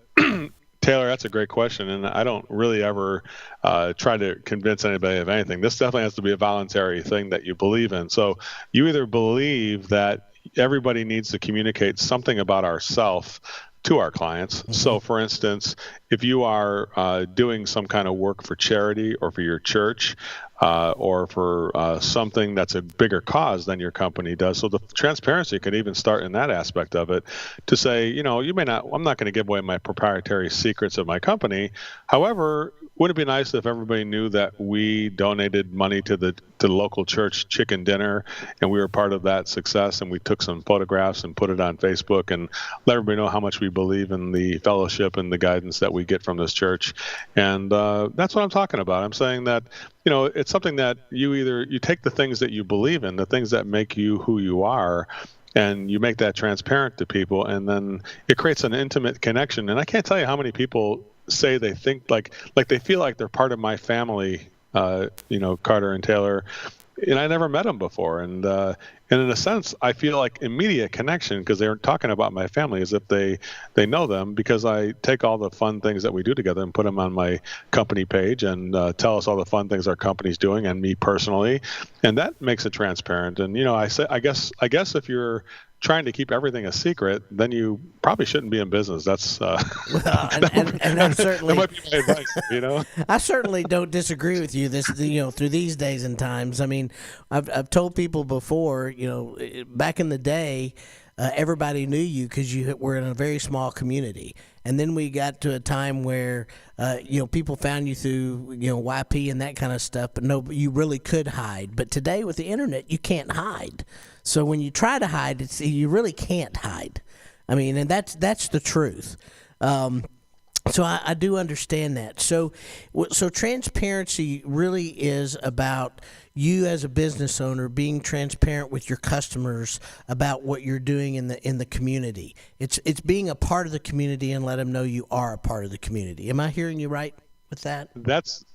Taylor, that's a great question, and I don't really ever try to convince anybody of anything. This definitely has to be a voluntary thing that you believe in. So you either believe that everybody needs to communicate something about ourselves to our clients. So, for instance, if you are doing some kind of work for charity or for your church, or for something that's a bigger cause than your company does. So the transparency could even start in that aspect of it to say, you know, I'm not going to give away my proprietary secrets of my company. However, wouldn't it be nice if everybody knew that we donated money to the local church chicken dinner and we were part of that success, and we took some photographs and put it on Facebook and let everybody know how much we believe in the fellowship and the guidance that we get from this church. And that's what I'm talking about. I'm saying that, you know, it's something that you take the things that you believe in, the things that make you who you are, and you make that transparent to people, and then it creates an intimate connection. And I can't tell you how many people say they think like they feel like they're part of my family, you know, Carter and Taylor, and I never met them before. And in a sense, I feel like immediate connection because they're talking about my family as if they know them, because I take all the fun things that we do together and put them on my company page and tell us all the fun things our company's doing and me personally, and that makes it transparent. And you know, I guess if you're trying to keep everything a secret, then you probably shouldn't be in business. That's Well, and I certainly, that might be my advice, you know. I certainly don't disagree with you. Through these days and times. I mean, I've told people before, you know, back in the day, everybody knew you because you were in a very small community. And then we got to a time where, you know, people found you through, you know, YP and that kind of stuff, but no, you really could hide. But today with the internet, you can't hide. So when you try to hide, you really can't hide. I mean, and that's the truth. So I do understand that. So transparency really is about you as a business owner being transparent with your customers about what you're doing in the community. It's being a part of the community and let them know you are a part of the community. Am I hearing you right with that?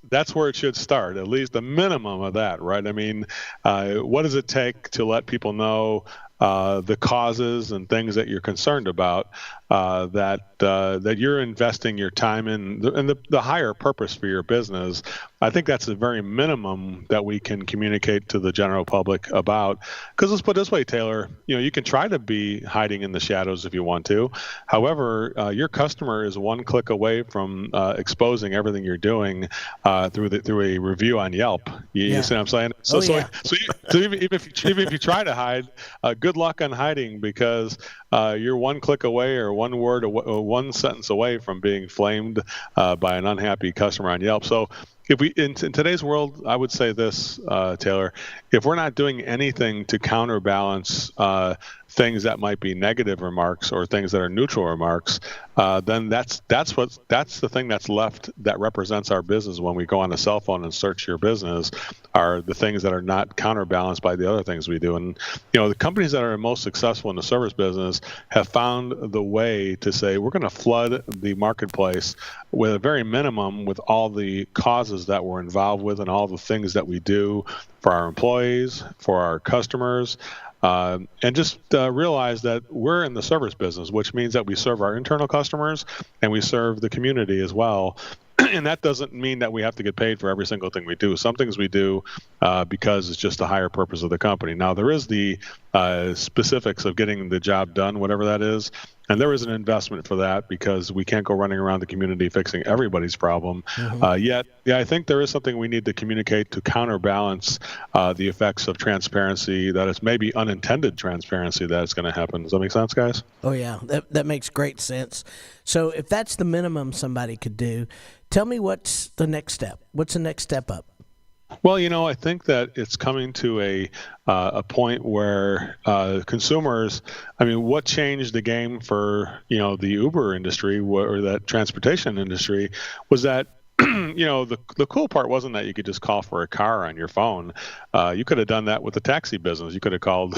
That's where it should start, at least the minimum of that, right? I mean, what does it take to let people know the causes and things that you're concerned about, that you're investing your time in, and the higher purpose for your business? I think that's the very minimum that we can communicate to the general public about. Because let's put it this way, Taylor, you know, you can try to be hiding in the shadows if you want to. However, your customer is one click away from exposing everything you're doing through a review on Yelp. You see what I'm saying? So even if you try to hide, good luck on hiding, because you're one click away or one word or one sentence away from being flamed by an unhappy customer on Yelp. So if we in today's world, I would say this, Taylor, if we're not doing anything to counterbalance things that might be negative remarks or things that are neutral remarks, then that's the thing that's left that represents our business when we go on a cell phone and search your business, are the things that are not counterbalanced by the other things we do. And you know, the companies that are most successful in the service business have found the way to say, we're going to flood the marketplace with a very minimum with all the causes that we're involved with and all the things that we do for our employees, for our customers, and just realize that we're in the service business, which means that we serve our internal customers and we serve the community as well. And that doesn't mean that we have to get paid for every single thing we do. Some things we do because it's just the higher purpose of the company. Now, there is the specifics of getting the job done, whatever that is. And there is an investment for that, because we can't go running around the community fixing everybody's problem. Yet, I think there is something we need to communicate to counterbalance the effects of transparency, that it's maybe unintended transparency that's going to happen. Does that make sense, guys? Oh, yeah. That makes great sense. So if that's the minimum somebody could do, tell me what's the next step? What's the next step up? Well, you know, I think that it's coming to a point where consumers, I mean, what changed the game for, you know, the Uber industry or that transportation industry was that, you know, the cool part wasn't that you could just call for a car on your phone. You could have done that with the taxi business. You could have called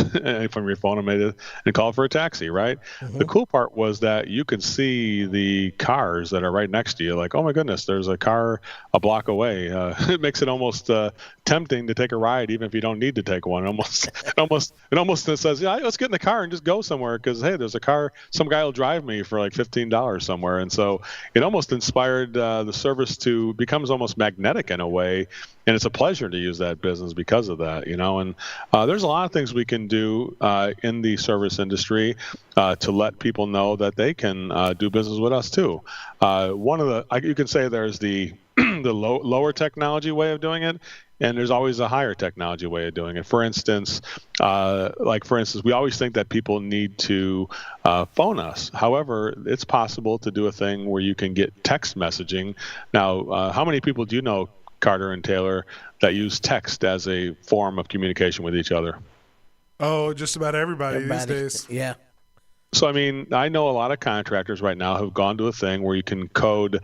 from your phone and called for a taxi, right? The cool part was that you could see the cars that are right next to you. Like, oh my goodness, there's a car a block away. It makes it almost tempting to take a ride, even if you don't need to take one. It almost says, yeah, let's get in the car and just go somewhere, because hey, there's a car. Some guy will drive me for like $15 somewhere. And so it almost inspired the service to becomes almost magnetic in a way, and it's a pleasure to use that business because of that, and there's a lot of things we can do in the service industry to let people know that they can do business with us too. One of you can say there's the the lower technology way of doing it, and there's always a higher technology way of doing it. For instance, we always think that people need to phone us. However, it's possible to do a thing where you can get text messaging. Now, how many people do you know, Carter and Taylor, that use text as a form of communication with each other? Oh, just about everybody these days. Yeah. So, I mean, I know a lot of contractors right now who've gone to a thing where you can code,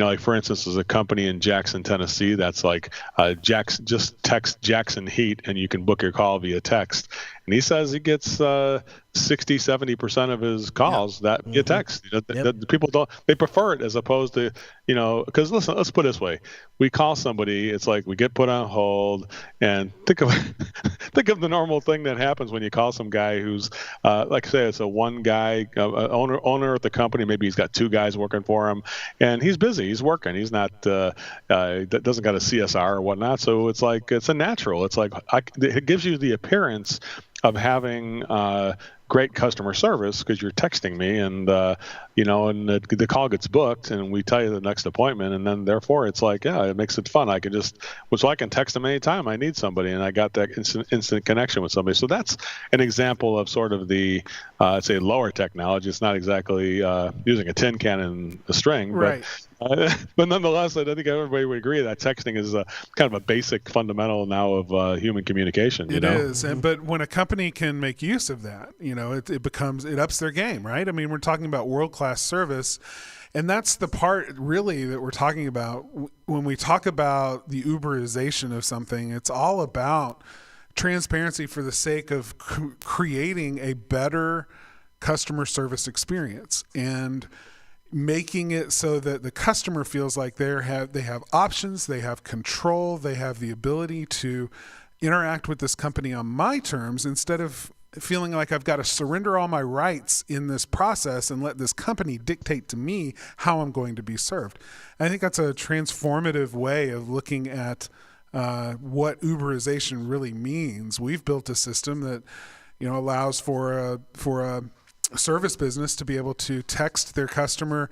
like, for instance, there's a company in Jackson, Tennessee that's like just text Jackson Heat and you can book your call via text. And he says he gets 60-70% of his calls that get text. The people they prefer it as opposed to, because listen, let's put it this way. We call somebody, it's like we get put on hold, and think of the normal thing that happens when you call some guy who's, like I say, it's a one guy, owner at the company, maybe he's got two guys working for him, and he's busy, he's working, he's not, doesn't got a CSR or whatnot, so it's like, it's a natural, it's like, it gives you the appearance of having great customer service because you're texting me, and and the call gets booked, and we tell you the next appointment, and then therefore it's like, it makes it fun. I can text them anytime I need somebody, and I got that instant connection with somebody. So that's an example of sort of the say lower technology. It's not exactly using a tin can and a string, right. But nonetheless, I think everybody would agree that texting is kind of a basic fundamental now of human communication. It is, but when a company can make use of that, it ups their game, right? I mean, we're talking about world-class service, and that's the part really that we're talking about when we talk about the Uberization of something. It's all about transparency for the sake of creating a better customer service experience and making it so that the customer feels like they have options, they have control, they have the ability to interact with this company on my terms instead of feeling like I've got to surrender all my rights in this process and let this company dictate to me how I'm going to be served. I think that's a transformative way of looking at what Uberization really means. We've built a system that allows for a service business to be able to text their customer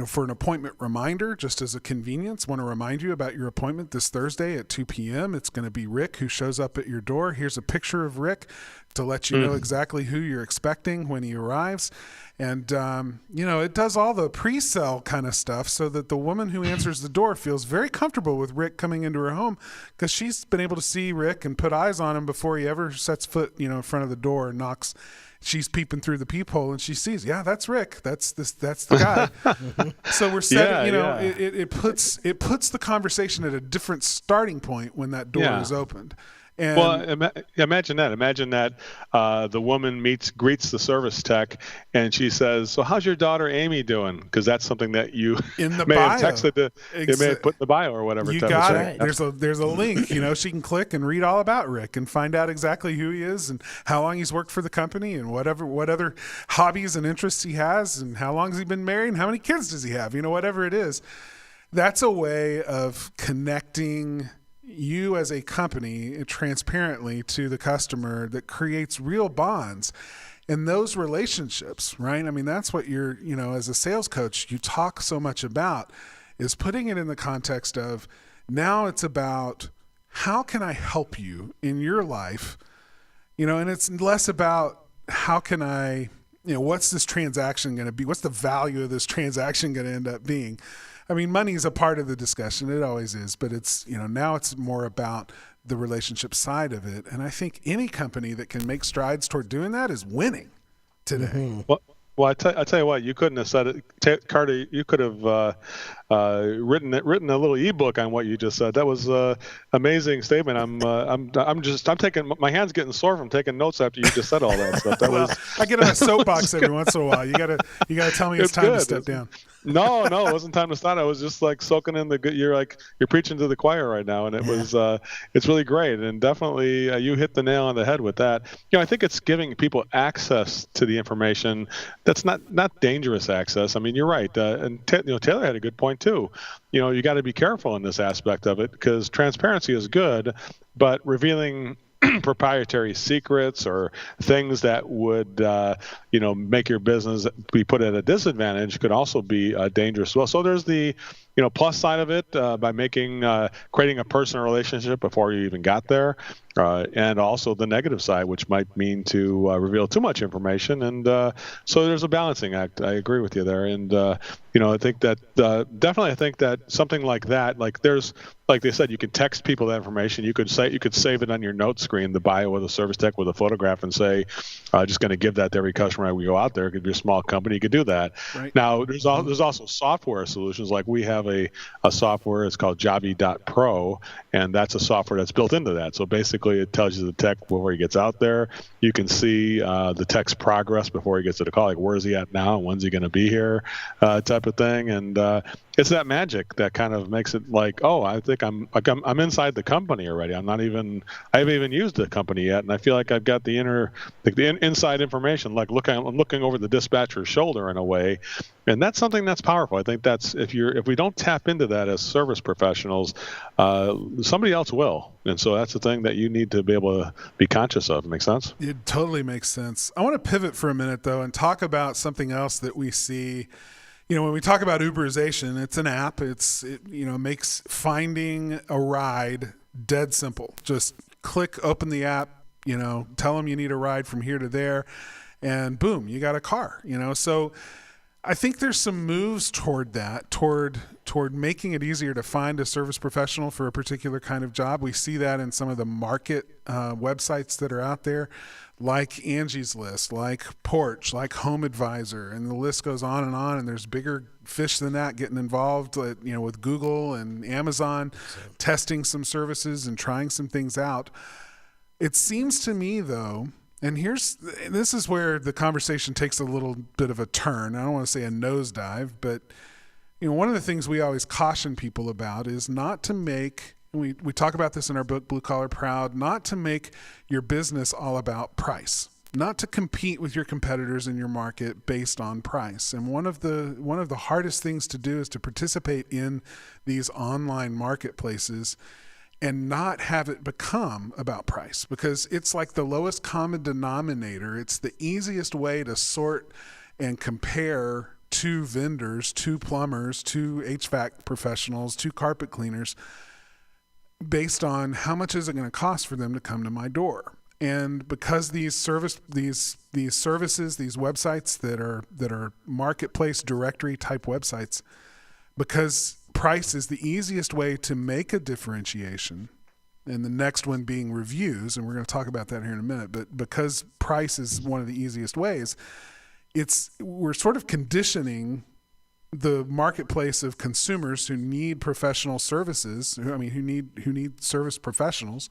for an appointment reminder, just as a convenience. Want to remind you about your appointment this Thursday at 2 p.m. It's going to be Rick who shows up at your door. Here's a picture of Rick to let you know exactly who you're expecting when he arrives. And, it does all the pre-sale kind of stuff so that the woman who answers the door feels very comfortable with Rick coming into her home because she's been able to see Rick and put eyes on him before he ever sets foot, in front of the door and knocks. She's peeping through the peephole and she sees, that's Rick. That's the guy. So we're setting, it puts the conversation at a different starting point when that door is opened. And imagine that. Imagine that the woman greets the service tech, and she says, "So how's your daughter Amy doing?" Because that's something that you in the may bio. have texted. You may have put in the bio or whatever. You got it. There's a link. She can click and read all about Rick and find out exactly who he is and how long he's worked for the company and what other hobbies and interests he has and how long has he been married and how many kids does he have. Whatever it is, that's a way of connecting you as a company transparently to the customer that creates real bonds. And those relationships, right? I mean, that's what you're, as a sales coach, you talk so much about is putting it in the context of now it's about how can I help you in your life, and it's less about how can I, what's this transaction going to be? What's the value of this transaction going to end up being? I mean, money is a part of the discussion. It always is. But it's, now it's more about the relationship side of it. And I think any company that can make strides toward doing that is winning today. Mm-hmm. Well, I tell you what, you couldn't have said it, Carter. You could have written a little ebook on what you just said. That was amazing statement. I'm taking, my hand's getting sore from taking notes after you just said all that stuff. That well, I get on a soapbox every once in a while. You gotta tell me it's time to step down. No, it wasn't time to start. I was just like soaking in the good. You're preaching to the choir right now, and it's really great. And definitely, you hit the nail on the head with that. I think it's giving people access to the information that's not dangerous access. I mean, you're right. And Taylor had a good point too. You got to be careful in this aspect of it, because transparency is good, but revealing proprietary secrets or things that would make your business be put at a disadvantage could also be dangerous as well. So there's the plus side of it, by creating a personal relationship before you even got there, and also the negative side, which might mean to reveal too much information. And so there's a balancing act. I agree with you there. And I think that definitely, I think that something like that, like they said, you can text people that information. You could save it on your note screen, the bio with a service tech with a photograph, and say, just going to give that to every customer we go out there. It could be a small company. You could do that. Right. Now, there's also software solutions. Like we have a software. It's called Jobby.pro, and that's a software that's built into that. So basically, it tells you the tech before he gets out there. You can see the tech's progress before he gets to the call. Like, where is he at now? When's he going to be here? Type of thing. And it's that magic that kind of makes it like, oh, I think I'm inside the company already. I haven't even used the company yet, and I feel like I've got the inside information. Like I'm looking over the dispatcher's shoulder in a way, and that's something that's powerful. I think that's if we don't tap into that as service professionals, somebody else will, and so that's the thing that you need to be able to be conscious of. Makes sense? It totally makes sense. I want to pivot for a minute though and talk about something else that we see. When we talk about Uberization, it's an app. It makes finding a ride dead simple. Just click, open the app, tell them you need a ride from here to there, and boom, you got a car. So I think there's some moves toward that, toward making it easier to find a service professional for a particular kind of job. We see that in some of the market websites that are out there, like Angie's List, like Porch, like Home Advisor, and the list goes on. And there's bigger fish than that getting involved, with Google and Amazon, testing some services and trying some things out. It seems to me, though, and this is where the conversation takes a little bit of a turn. I don't want to say a nosedive, but one of the things we always caution people about is not to make, we talk about this in our book, Blue Collar Proud, not to make your business all about price, not to compete with your competitors in your market based on price. And one of the hardest things to do is to participate in these online marketplaces and not have it become about price, because it's like the lowest common denominator. It's the easiest way to sort and compare two vendors, two plumbers, two HVAC professionals, two carpet cleaners, based on how much is it going to cost for them to come to my door. And because these services, these websites that are marketplace directory type websites, because price is the easiest way to make a differentiation, and the next one being reviews, and we're going to talk about that here in a minute, but because price is one of the easiest ways, we're sort of conditioning the marketplace of consumers who need professional services, who need service professionals.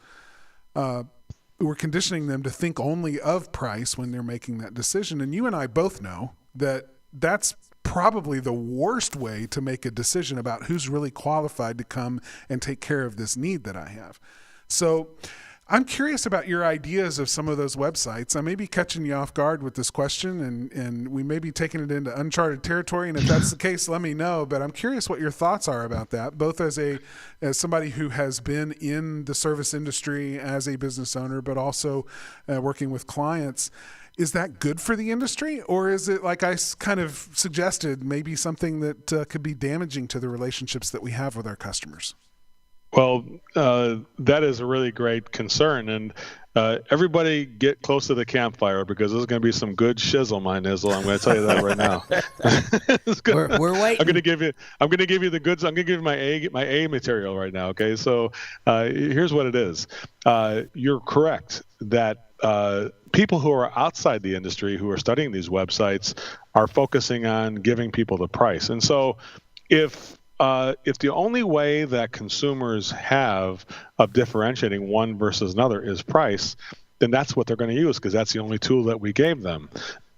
We're conditioning them to think only of price when they're making that decision. And you and I both know that that's probably the worst way to make a decision about who's really qualified to come and take care of this need that I have. So I'm curious about your ideas of some of those websites. I may be catching you off guard with this question, and we may be taking it into uncharted territory. And if that's the case, let me know. But I'm curious what your thoughts are about that, both as somebody who has been in the service industry as a business owner, but also working with clients. Is that good for the industry, or is it, like I kind of suggested, maybe something that could be damaging to the relationships that we have with our customers? Well, that is a really great concern, and everybody get close to the campfire, because there's going to be some good shizzle, my nizzle. I'm going to tell you that right now. We're waiting. I'm going to give you the goods. I'm going to give you my A material right now. Okay, so here's what it is. You're correct that people who are outside the industry who are studying these websites are focusing on giving people the price, and so if if the only way that consumers have of differentiating one versus another is price, then that's what they're going to use because that's the only tool that we gave them.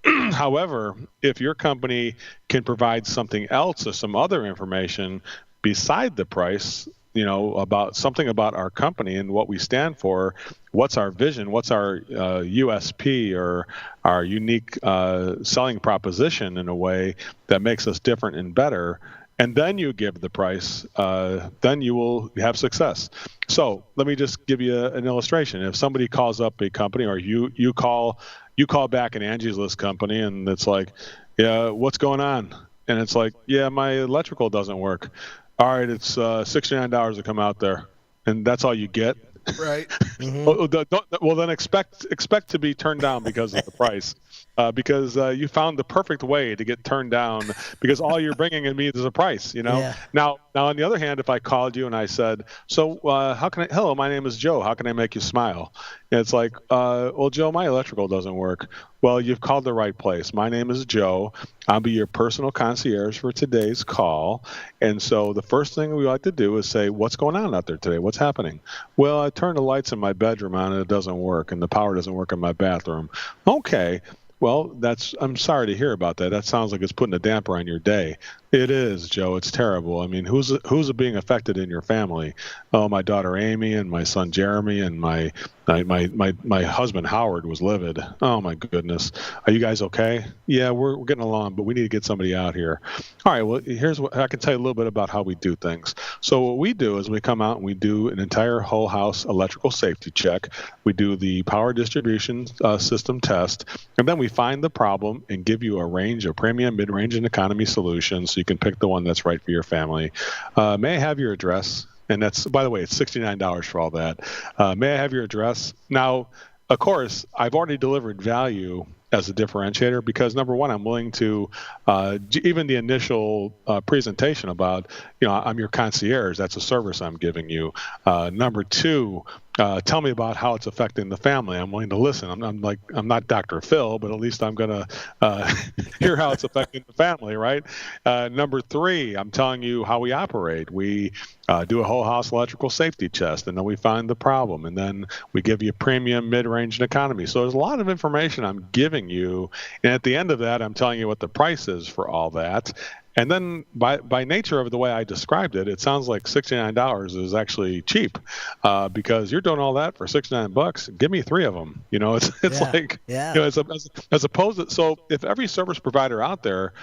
However, if your company can provide something else or some other information beside the price, about something about our company and what we stand for, what's our vision, what's our USP or our unique selling proposition in a way that makes us different and better, and then you give the price, then you will have success. So let me just give you an illustration. If somebody calls up a company or you call back an Angie's List company and it's like, yeah, what's going on? And it's like, yeah, my electrical doesn't work. All right, it's $69 to come out there, and that's all you get. Right. Mm-hmm. Well, then expect to be turned down because of the price, because you found the perfect way to get turned down because all you're bringing in me is a price. Yeah. Now on the other hand, if I called you and I said, so hello, my name is Joe. How can I make you smile? And it's like, well, Joe, my electrical doesn't work. Well, you've called the right place. My name is Joe. I'll be your personal concierge for today's call. And so the first thing we like to do is say, what's going on out there today? What's happening? Well, I turned the lights in my bedroom on and it doesn't work, and the power doesn't work in my bathroom. Okay. Well, I'm sorry to hear about that. That sounds like it's putting a damper on your day. It is, Joe. It's terrible. I mean, who's being affected in your family? Oh, my daughter Amy and my son Jeremy and my husband Howard was livid. Oh my goodness. Are you guys okay? Yeah, we're getting along, but we need to get somebody out here. All right. Well, here's what I can tell you a little bit about how we do things. So what we do is we come out and we do an entire whole house electrical safety check. We do the power distribution system test, and then we find the problem and give you a range of premium, mid-range, and economy solutions so you can pick the one that's right for your family. May I have your address? And that's, by the way, it's $69 for all that. May I have your address? Now, of course, I've already delivered value as a differentiator because, number one, I'm willing to, even the initial presentation about, I'm your concierge. That's a service I'm giving you. Number two, tell me about how it's affecting the family. I'm willing to listen. I'm not Dr. Phil, but at least I'm going to hear how it's affecting the family, right? Number three, I'm telling you how we operate. We do a whole house electrical safety test, and then we find the problem, and then we give you premium, mid-range, and economy. So there's a lot of information I'm giving you, and at the end of that, I'm telling you what the price is for all that. And then by nature of the way I described it, it sounds like $69 is actually cheap because you're doing all that for $69. Give me three of them. It's like, as opposed to, so if every service provider out there,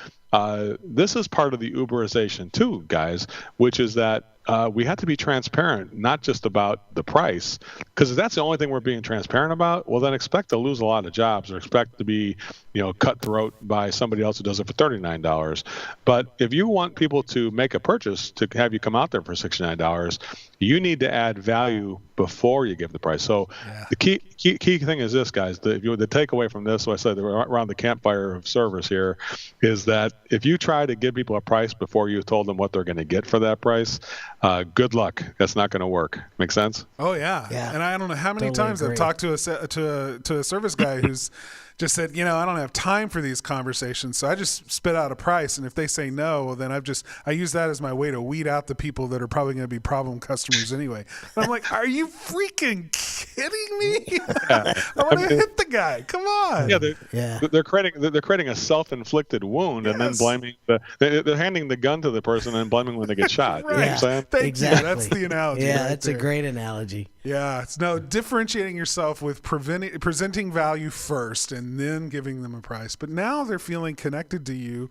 this is part of the Uberization too, guys, which is that we have to be transparent, not just about the price, because if that's the only thing we're being transparent about, well, then expect to lose a lot of jobs or expect to be, cutthroat by somebody else who does it for $39. But if you want people to make a purchase to have you come out there for $69, you need to add value before you give the price. So the key thing is this, guys. The takeaway from this, so I said around the campfire of service here, is that if you try to give people a price before you've told them what they're going to get for that price, good luck. That's not going to work. Make sense? Oh yeah. And I don't know how many times I've talked to a service guy who's just said, I don't have time for these conversations, so I just spit out a price, and if they say no, well, then I use that as my way to weed out the people that are probably going to be problem customers anyway. And I'm like, are you freaking kidding me? I want to hit the guy. Come on. They're creating a self-inflicted wound, and then blaming they're handing the gun to the person and blaming when they get shot. Right. You know what I'm saying? Thank you. That's the analogy. Yeah, right that's there. a great analogy. Yeah, it's differentiating yourself with presenting value first and then giving them a price. But now they're feeling connected to you.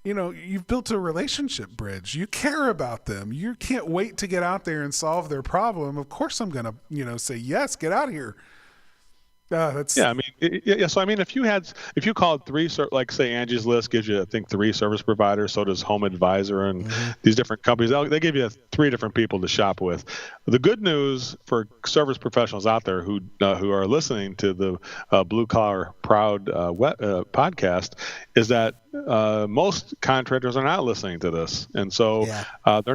You've built a relationship bridge. You care about them. You can't wait to get out there and solve their problem. Of course I'm going to, say, yes, get out here. So I mean, if you called three, like say Angie's List gives you, I think, 3 service providers. So does Home Advisor and these different companies. They give you 3 different people to shop with. The good news for service professionals out there who are listening to the Blue Collar Proud podcast is that most contractors are not listening to this, and so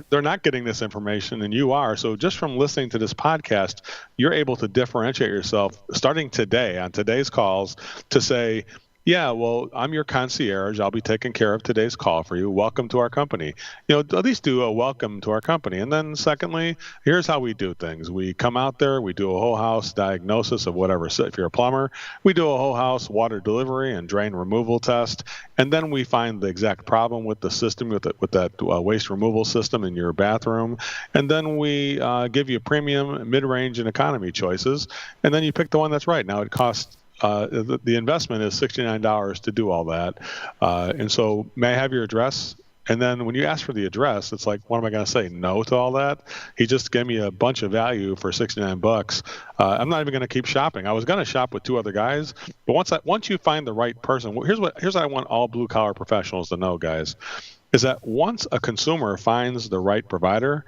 they're not getting this information, and you are. So just from listening to this podcast, you're able to differentiate yourself starting today on today's calls to say, Yeah, well, I'm your concierge. I'll be taking care of today's call for you. Welcome to our company. At least do a welcome to our company. And then secondly, here's how we do things. We come out there, we do a whole house diagnosis of whatever. So if you're a plumber, we do a whole house water delivery and drain removal test. And then we find the exact problem with the system, with that waste removal system in your bathroom. And then we give you premium, mid-range, and economy choices. And then you pick the one that's right. Now it costs the investment is $69 to do all that. And so may I have your address? And then when you ask for the address, it's like, what am I going to say? No to all that? He just gave me a bunch of value for $69. I'm not even going to keep shopping. I was going to shop with two other guys, but once you find the right person, here's what I want all blue collar professionals to know, guys, is that once a consumer finds the right provider,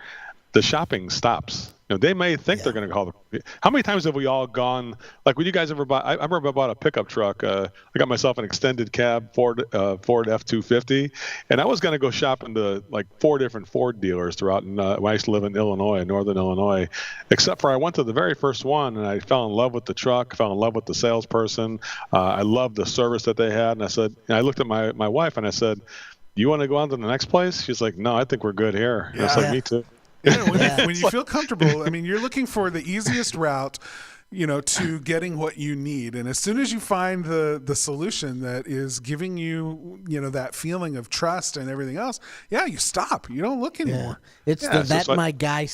the shopping stops. They may think they're going to call the. How many times have we all gone? Like, when you guys ever bought? I remember I bought a pickup truck. I got myself an extended cab Ford F-250, and I was going to go shop into like 4 different Ford dealers throughout. When I used to live in Illinois, northern Illinois, except for I went to the very first one, and I fell in love with the truck. Fell in love with the salesperson. I loved the service that they had, and I looked at my wife and I said, "You want to go on to the next place?" She's like, "No, I think we're good here." And I was like, "Me too." When you feel comfortable, I mean, you're looking for the easiest route, to getting what you need. And as soon as you find the solution that is giving you, that feeling of trust and everything else, you stop. You don't look anymore. It's that's my guy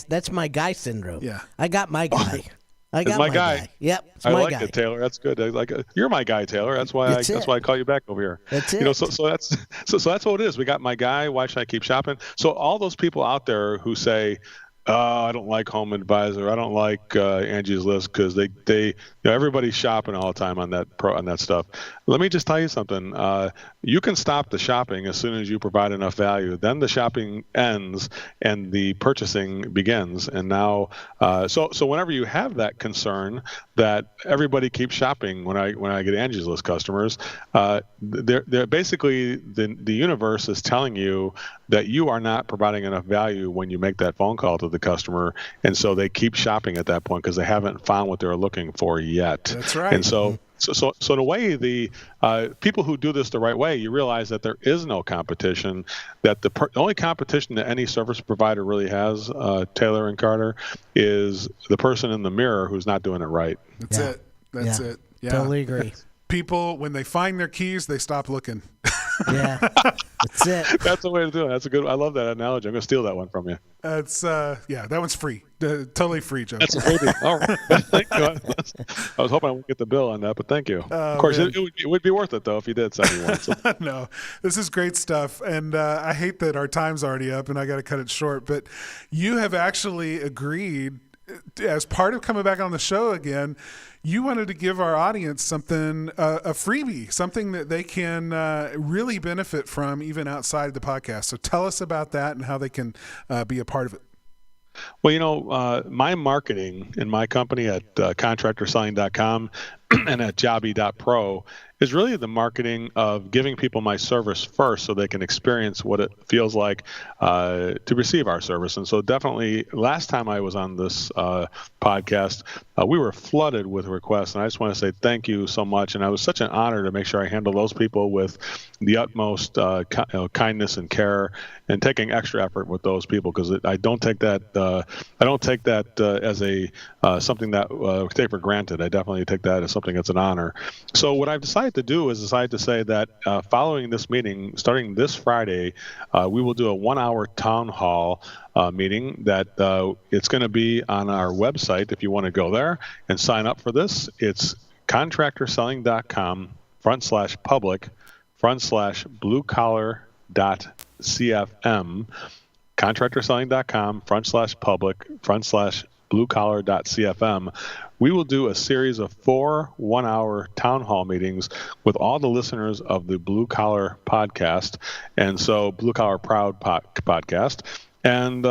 syndrome. Yeah. I got my guy. I got my guy. Yep, it's I my like guy. it, Taylor. That's good. You're my guy, Taylor. That's why I call you back over here. That's it. So that's what it is. We got my guy. Why should I keep shopping? So all those people out there who say, I don't like Home Advisor, I don't like Angie's List, because they everybody's shopping all the time on that stuff. Let me just tell you something. You can stop the shopping as soon as you provide enough value. Then the shopping ends and the purchasing begins. And now, so whenever you have that concern that everybody keeps shopping, when I get Angie's List customers, they're basically the universe is telling you that you are not providing enough value when you make that phone call to the customer, and so they keep shopping at that point because they haven't found what they're looking for yet. That's right. And so in a way, the people who do this the right way, you realize that there is no competition. That the only competition that any service provider really has, Taylor and Carter, is the person in the mirror who's not doing it right. That's it. That's it. Yeah. Totally agree. People, when they find their keys, they stop looking. Yeah, that's it. That's the way to do it. That's a good. I love that analogy. I'm going to steal that one from you. That's that one's free. Totally free, Joe. That's a baby. All right. Thank you. I was hoping I wouldn't get the bill on that, but thank you. Of course, it would be worth it though if you did send me one. So. No, this is great stuff, and I hate that our time's already up, and I got to cut it short. But you have actually agreed, as part of coming back on the show again, you wanted to give our audience something, a freebie, something that they can really benefit from even outside the podcast. So tell us about that and how they can be a part of it. Well, my marketing in my company at contractorselling.com and at jobby.pro is really the marketing of giving people my service first so they can experience what it feels like to receive our service. And so definitely last time I was on this podcast, we were flooded with requests. And I just want to say thank you so much. And it was such an honor to make sure I handle those people with the utmost kindness and care, and taking extra effort with those people, because I don't take that as a something that we take for granted. I definitely take that as something that's an honor. So what I've decided to do is to say that following this meeting, starting this Friday, we will do a 1-hour town hall meeting that it's going to be on our website. If you want to go there and sign up for this, it's contractorselling.com/public/blue-collar.cfm, contractorselling.com/public/blue-collar.cfm. We will do a series of 4 1-hour town hall meetings with all the listeners of the Blue Collar podcast, and so Blue Collar Proud podcast. and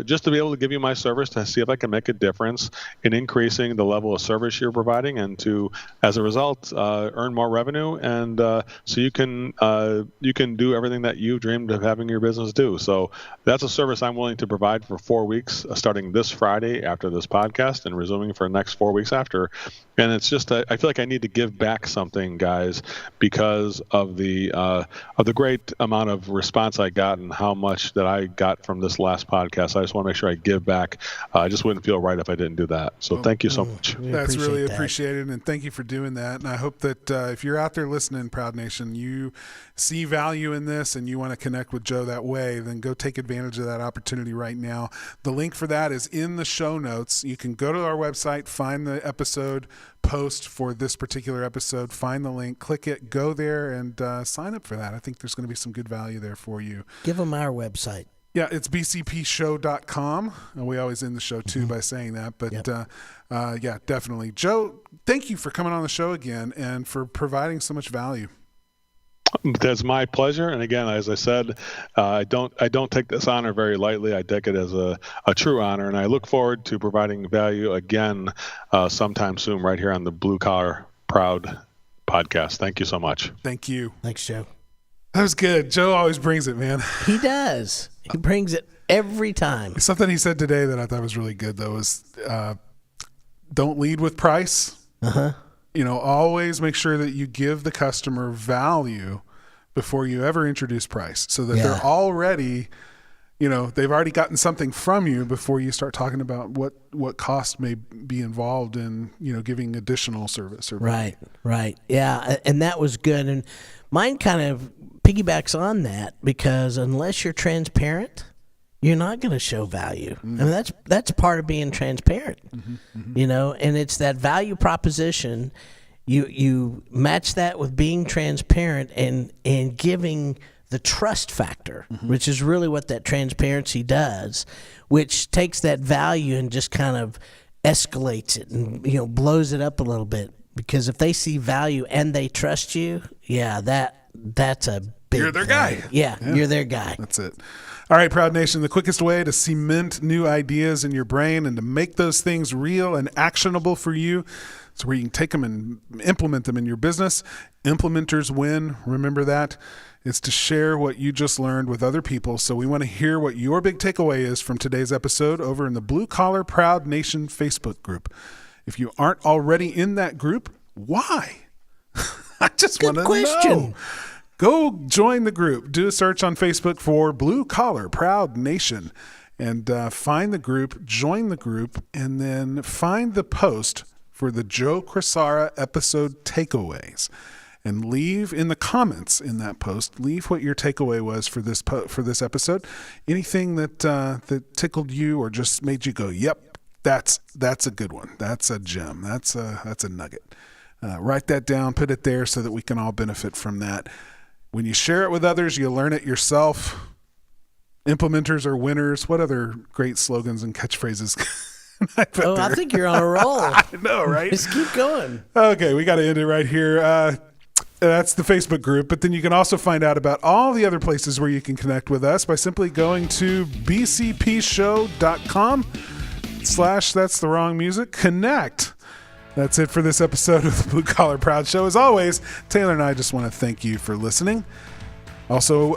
just to be able to give you my service to see if I can make a difference in increasing the level of service you're providing, and to, as a result, earn more revenue, and so you can do everything that you dreamed of having your business do. So that's a service I'm willing to provide for 4 weeks, starting this Friday after this podcast, and resuming for the next 4 weeks after. And it's just I feel like I need to give back something, guys, because of the great amount of response I got and how much that I got from this last podcast. I just want to make sure I give back. I just wouldn't feel right if I didn't do that. So thank you so much. That's really appreciated, and thank you for doing that. And I hope that if you're out there listening, Proud Nation, you see value in this and you want to connect with Joe that way, then go take advantage of that opportunity right now. The link for that is in the show notes. You can go to our website, find the episode post for this particular episode, find the link, click it, go there, and sign up for that. I think there's going to be some good value there for you. Give them our website. Yeah, it's bcpshow.com. And we always end the show, too, by saying that. But, yeah, definitely. Joe, thank you for coming on the show again and for providing so much value. That's my pleasure. And again, as I said, I don't take this honor very lightly. I take it as a true honor. And I look forward to providing value again sometime soon right here on the Blue Collar Proud podcast. Thank you so much. Thank you. Thanks, Joe. That was good. Joe always brings it, man. He does. He brings it every time. Something he said today that I thought was really good, though, was don't lead with price. Uh-huh. You know, always make sure that you give the customer value before you ever introduce price, so that they're already, you know, they've already gotten something from you before you start talking about what cost may be involved in, you know, giving additional service. Or Right. Yeah, and that was good. And mine kind of piggybacks on that, because unless you're transparent, you're not going to show value. I mean, that's part of being transparent, you know, and it's that value proposition. You match that with being transparent and giving the trust factor, which is really what that transparency does, which takes that value and just kind of escalates it and, you know, blows it up a little bit. Because if they see value and they trust you, that's a big You're their thing. guy. Yeah, you're their guy. That's it. All right, Proud Nation, the quickest way to cement new ideas in your brain and to make those things real and actionable for you, so where you can take them and implement them in your business. Implementers win. Remember that. It's to share what you just learned with other people. So we want to hear what your big takeaway is from today's episode over in the Blue Collar Proud Nation Facebook group. If you aren't already in that group, why? I just want to know. Go join the group. Do a search on Facebook for Blue Collar Proud Nation and find the group, join the group, and then find the post for the Joe Crisara episode takeaways. And leave in the comments in that post, leave what your takeaway was for this episode. Anything that tickled you or just made you go, yep, that's a good one. That's a gem. That's a nugget. Write that down, put it there so that we can all benefit from that. When you share it with others, you learn it yourself. Implementers are winners. What other great slogans and catchphrases? I think you're on a roll. I know, right? Just keep going. Okay, we got to end it right here. That's the Facebook group, but then you can also find out about all the other places where you can connect with us by simply going to bcpshow.com/that's the wrong music connect. That's it for this episode of the Blue Collar Proud Show. As always, Taylor and I just want to thank you for listening. Also,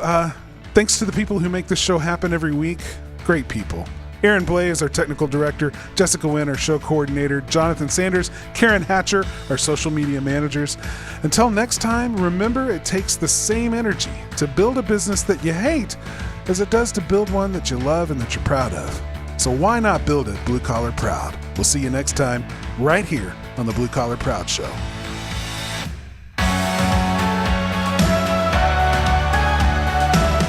thanks to the people who make this show happen every week. Great people. Aaron Blay is our technical director, Jessica Wynn, our show coordinator, Jonathan Sanders, Karen Hatcher, our social media managers. Until next time, remember it takes the same energy to build a business that you hate as it does to build one that you love and that you're proud of. So why not build it Blue Collar Proud? We'll see you next time right here on the Blue Collar Proud Show.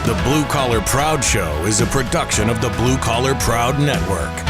The Blue Collar Proud Show is a production of the Blue Collar Proud Network.